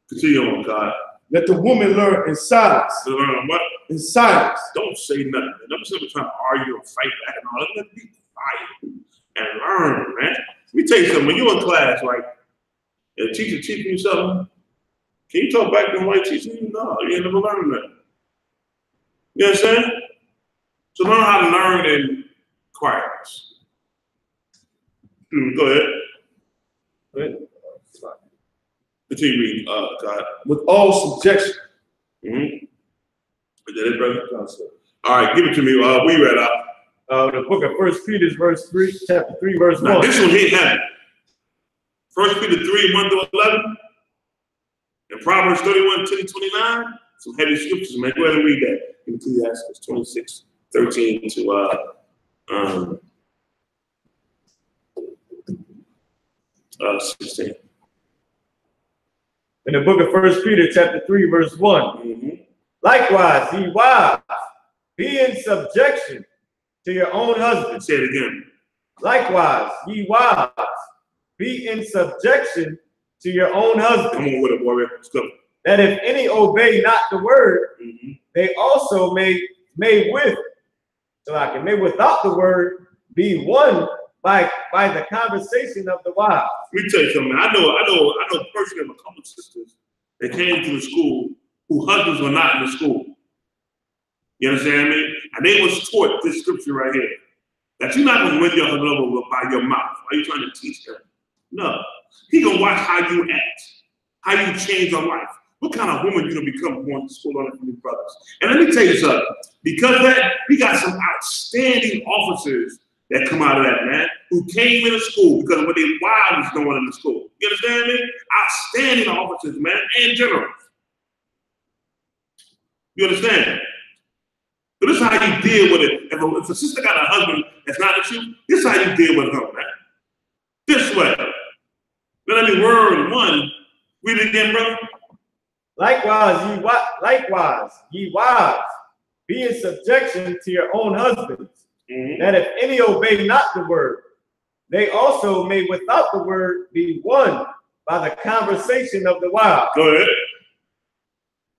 Continue on, God. Let the woman learn in silence. To learn what? In silence. Don't say nothing. Don't sit trying to argue or fight back and all that. Let me be quiet and learn, man. Let me tell you something. When you're in class, like, and a teacher teaching you something, can you talk back to the white teacher? No, you ain't never learned that. You understand? So learn how to learn in quietness. Go ahead. Go ahead. Continue reading, God. With all subjection. Is that it, brother? All right, give it to me. We read out. The book of 1 Peter, chapter 3, verse 1. Now, this one hit heavy. 1 Peter 3, 1 to 11. And Proverbs 31, 10 to 29. Some heavy scriptures, man. Go ahead and read that. Ecclesiastes 26, 13 to 16. In the book of 1 Peter, chapter 3, verse 1. Likewise, ye wives, be in subjection to your own husband. Say it again. Likewise, ye wives, be in subjection to your own husband. Come on with it, boy. Let's go. That if any obey not the word, they also may without the word be won by the conversation of the wives. Let me tell you something. I know personally of a couple of sisters that came to the school whose husbands were not in the school. You understand me? And they was taught this scripture right here. That you're not going to win your husband over by your mouth. Are you trying to teach him? No. He going to watch how you act, how you change your life. What kind of woman you going to become going to school on from your brothers? And let me tell you something. Because of that, we got some outstanding officers that come out of that, man, who came into school because of what their wives was doing in the school. You understand me? Outstanding officers, man, and generals. You understand? So this is how you deal with it. If a sister got a husband that's not with you, this is how you deal with him, man. This way. Let me word one. Read it again, brother. Likewise, ye wives, be in subjection to your own husbands, that if any obey not the word, they also may without the word be won by the conversation of the wives. Go ahead.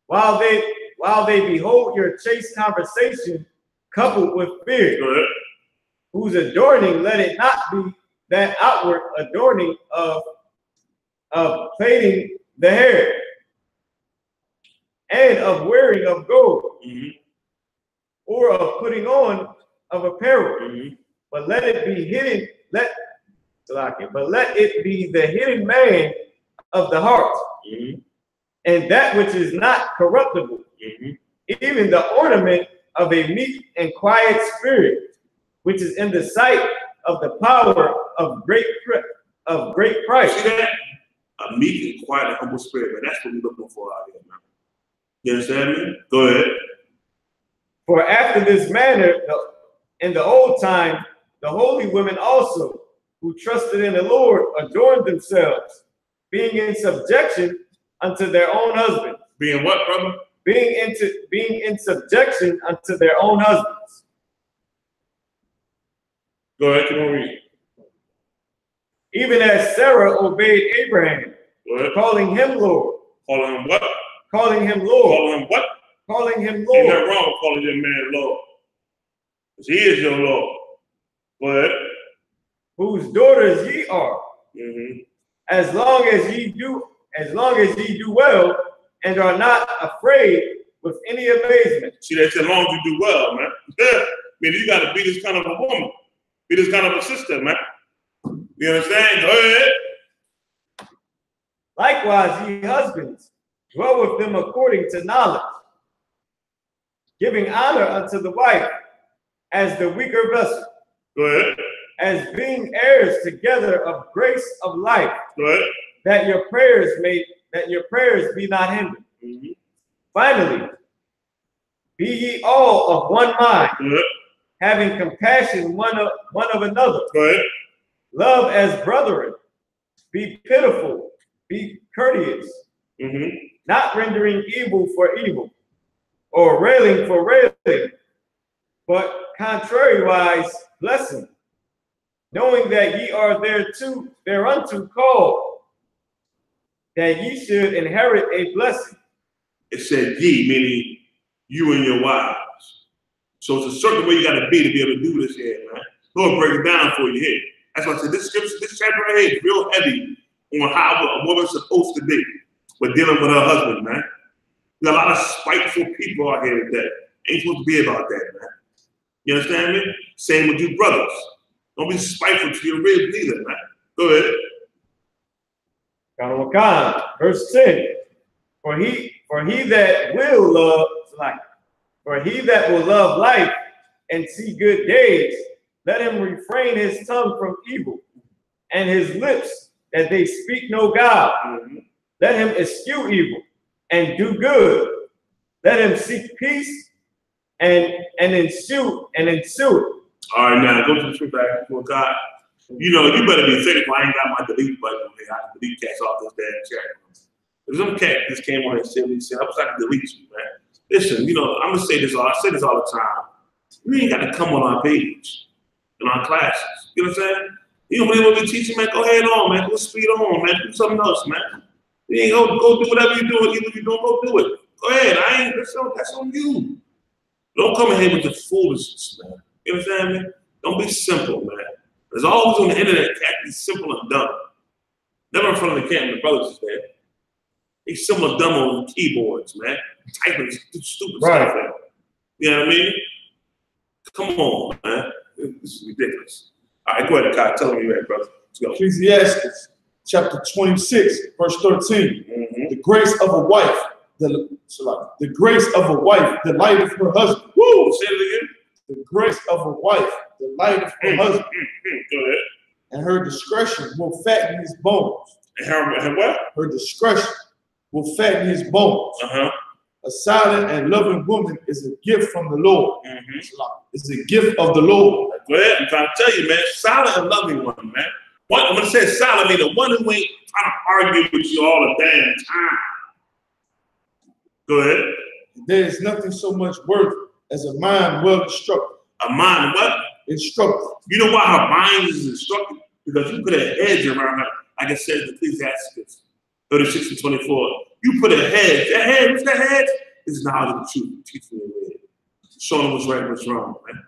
While they behold your chaste conversation coupled with fear, go ahead, whose adorning let it not be that outward adorning of plaiting the hair and of wearing of gold, or of putting on of apparel, but let it be hidden. But let it be the hidden man of the heart, and that which is not corruptible, even the ornament of a meek and quiet spirit, which is in the sight of the power of great price. See that? A meek and quiet and humble spirit, man. That's what we're looking for out here, man. You understand me? Go ahead. For after this manner, in the old time, the holy women also, who trusted in the Lord, adorned themselves, being in subjection unto their own husbands. Being what, brother? Being in subjection unto their own husbands. Go ahead, come on, read. Even as Sarah obeyed Abraham, calling him Lord. Calling him what? Calling him Lord. Calling him what? Calling him Lord. Ain't nothing wrong with calling your man Lord. Because he is your Lord. Go ahead. Whose daughters ye are. As long as ye do well and are not afraid with any amazement. See, that's as long as you do well, man. I mean, you got to be this kind of a woman. Be this kind of a sister, man. You understand? Go ahead. Likewise, ye husbands, dwell with them according to knowledge, giving honor unto the wife as the weaker vessel. Go ahead. As being heirs together of grace of life. Go ahead. That your prayers be not hindered. Finally, be ye all of one mind, having compassion one of another. Go ahead. Love as brethren. Be pitiful. Be courteous. Not rendering evil for evil, or railing for railing, but contrariwise blessing, knowing that ye are thereunto called, that ye should inherit a blessing. It said ye, meaning you and your wives. So it's a certain way you got to be able to do this here, man. Lord, break it down for you here. That's why I said this scripture, this chapter right here is real heavy on how a woman's supposed to be with dealing with her husband, man. There's a lot of spiteful people out here today. Ain't supposed to be about that, man. You understand me? Same with you brothers. Don't be spiteful to your real leader, man. Go ahead. Verse 10. For he that will love life and see good days, let him refrain his tongue from evil, and his lips that they speak no guile. Let him eschew evil and do good. Let him seek peace and ensue it. All right, now go to the truth back before God. You know, you better be thankful I ain't got my delete button on here. I can delete cats off this damn chat. There's some cat just came on and said, I was trying to delete you, man. Listen, you know, I'm gonna say this all. I say this all the time. You ain't got to come on our page in our classes. You know what I'm saying? You don't believe what we teaching, man? Go ahead on, man. Go speed on, man. Do something else, man. You ain't go do whatever you're doing. Either you're doing, go do it. Go ahead. That's on you. Don't come in here with the foolishness, man. You understand me? Don't be simple, man. There's always on the internet can't be simple and dumb. Never in front of the camera, the brothers is there. They simple and dumb on keyboards, man. Typing stupid stuff, man. You know what I mean? Come on, man. This is ridiculous. All right, go ahead, Kai. Tell me you ready, brother. Let's go. Ecclesiastes chapter 26, verse 13. The grace of a wife, the grace of a wife delighteth her husband. Woo! Say it again. The grace of a wife delighteth her husband. Go ahead. And her discretion will fatten his bones. And her what? Her discretion will fatten his bones. A silent and loving woman is a gift from the Lord. It's a gift of the Lord. Go ahead. I'm trying to tell you, man. Silent and loving woman, man. I'm going to say silent, I mean the one who ain't trying to argue with you all the damn time. Go ahead. There is nothing so much worth as a mind well instructed. A mind what? Instructed. You know why her mind is instructed? Because you put a hedge around her, like it says in Ecclesiastes 36 and 24. You put a hedge. That hedge, what's that hedge? It's knowledge of the truth. Teaching the way. Showing them what's right and what's wrong, man.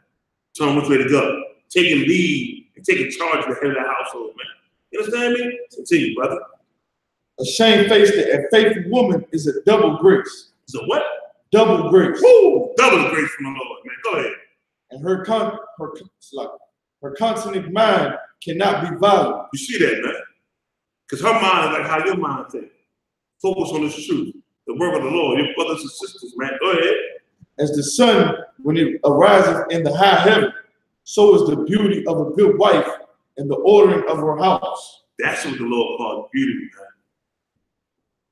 Telling them which way to go. Taking lead and taking charge of the head of the household, man. You understand me? Continue, brother. A shamefaced and faithful woman is a double grace. It's a what? Double grace. Woo! Double grace from the Lord, man. Go ahead. And her continent mind cannot be violent. You see that, man? Because her mind is like how your mind thinks. Focus on this truth, the word of the Lord, your brothers and sisters, man. Go ahead. As the sun, when it arises in the high heaven, so is the beauty of a good wife and the ordering of her house. That's what the Lord called beauty, man.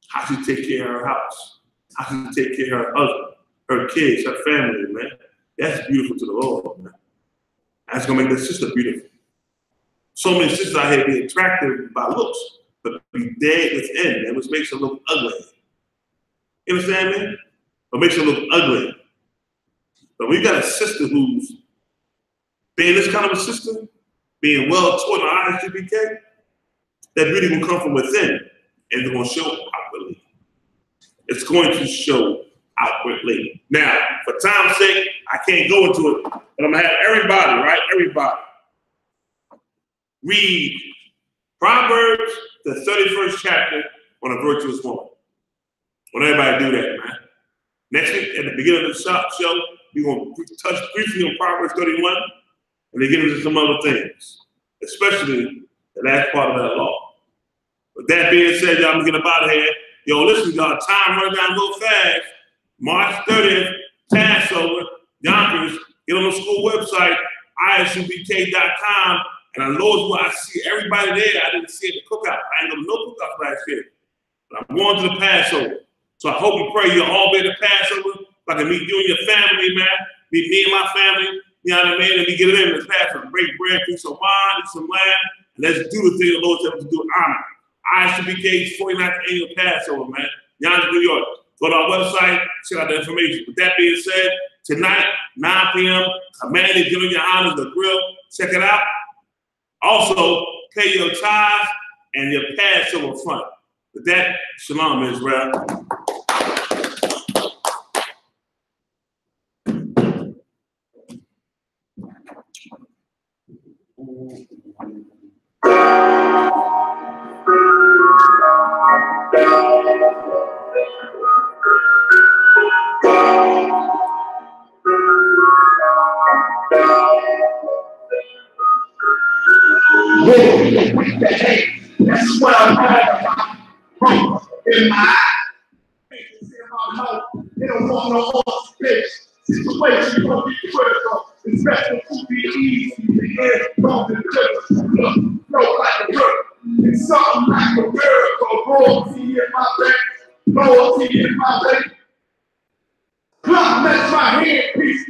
How she take care of her house. How she take care of her husband, her kids, her family, man. That's beautiful to the Lord, man. That's going to make the sister beautiful. So many sisters out here be attractive by looks, but be dead within, and which makes her look ugly. You understand me? What makes her look ugly. But we got a sister who's being this kind of a sister, being well taught in I.S.U.P.K, that beauty will come from within, and it's going to show outwardly. It's going to show outwardly. Now, for time's sake, I can't go into it, but I'm going to have everybody, right? Everybody read Proverbs, the 31st chapter on a virtuous woman. I want everybody to do that, man. Next week, at the beginning of the show, we're going to touch briefly on Proverbs 31 and then get into some other things, especially the last part of that law. With that being said, y'all, I'm going to get up out of here. Yo, listen, y'all, time running down real fast. March 30th, Passover, Yonkers. Get on the school website, ISUPK.com. And I know where I see everybody there. I didn't see it at the cookout. I ain't going to no cookouts last year. But I'm going to the Passover. So I hope and pray you'll all be at the Passover. So I can meet you and your family, man. Meet me and my family. You know what I mean? And we get it in the Passover. Break bread, drink some wine, eat some lamb. And let's do the thing the Lord said us to do in honor. I.S.U.P.K's 49th annual Passover, man. Yonkers, New York. Go to our website, check out the information. With that being said, tonight, 9 p.m., Commanded Gen.YAHANNA, the grill. Check it out. Also, pay your tithes and your Passover fund. With that, shalom, Israel. That's what I'm talking about. In my eye. They don't want no more space. Situation gonna be critical. Especially to be easy. The end don't be critical. Look like a work. It's something like a miracle. Loyalty in my back. Loyalty in my back. Come, that's my handpiece.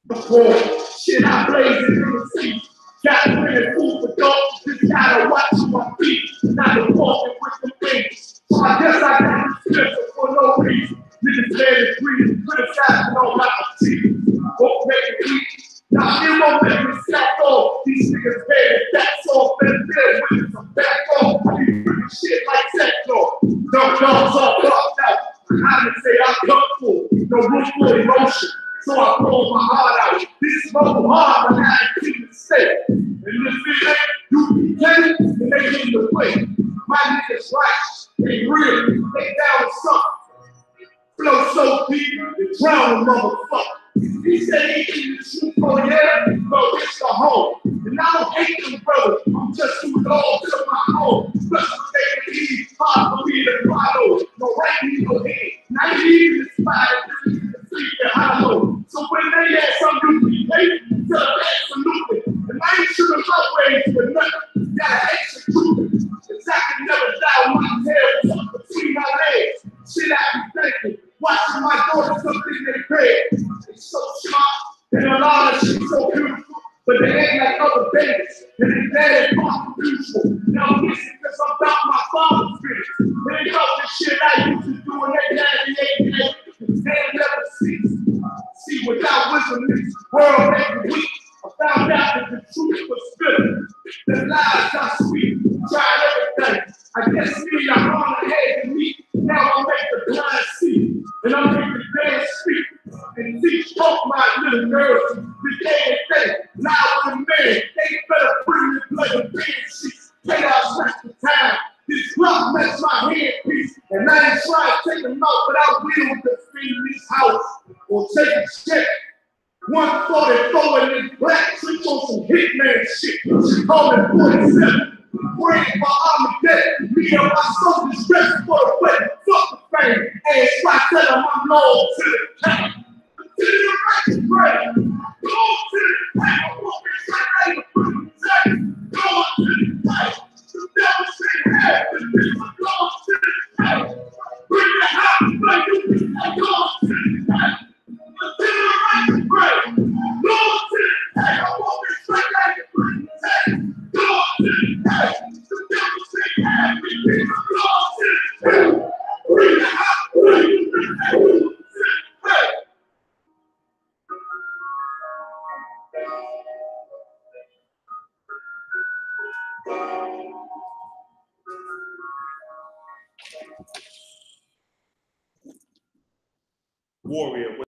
Before shit I blaze in the sea. Got to bring it food for dogs, just gotta watch my feet. Not the walking with the things. So I guess I got this pistol for no reason. Niggas let it breathe, criticizing on my teeth. Won't make it weak. Now it won't make me slack off. These niggas made it that's off and dead with some back off. I be bringing shit like that, though. No dogs all locked out. I didn't say I come. pour my heart out. This is more hard than I can say. And if it ain't U.P.K, then they in the way. My niggas righteous, they real, they down with something. Flow so deep, you drown a motherfucker. He said he in the truth, oh yeah, but it's the home. And I don't hate them brothers, I'm just too low to my home. Especially when they leave, hard for me to follow. No right me, no head. Now you even inspired to sleep and hollow. So when they had something to be paid, tell them absolutely. And I ain't shooting my ways for nothing. Gotta execute it. Cause I can never die with my tail tucked between my legs. Shit I be thinking. Watching my daughter something they bed. It's so smart, and a lot of shit so beautiful, but they ain't like other babies, and they bad as possible beautiful. Now listen, cause I'm about my father's business. They ain't about the shit I used to do in that 98 days. They ain't never see without wisdom, this world ain't weak. I found out that the truth was good. The lies are sweet. Tried everything. I guess me, I'm on the head and me. Now I make the blind see. And I'm making the dead speak. And teach both my little girls the day and day. Now I'm a man. They better bring the blood and bed sheets. Take out stress the time. This rock makes my headpiece. And I ain't trying to take them out, but I will to feed this house. Or take a check. 144 in this black trick on some hitman shit. She called it 47. Praying for Armageddon. Me and my soldiers dressed for the wedding. Fuck the fame. And I tell them I'm loyal to the king. To the right, pray. Go to the king. I won't be straight like a pretty thing. Go to the king. The devil say, hey, the people go to the king. Bring the house, like you can go to the king. To the right, pray. Go to the king. I won't be straight like a pretty thing. Go to the king. The devil say, hey, the people go to the king. Bring the house, like you can go to the king. Warrior.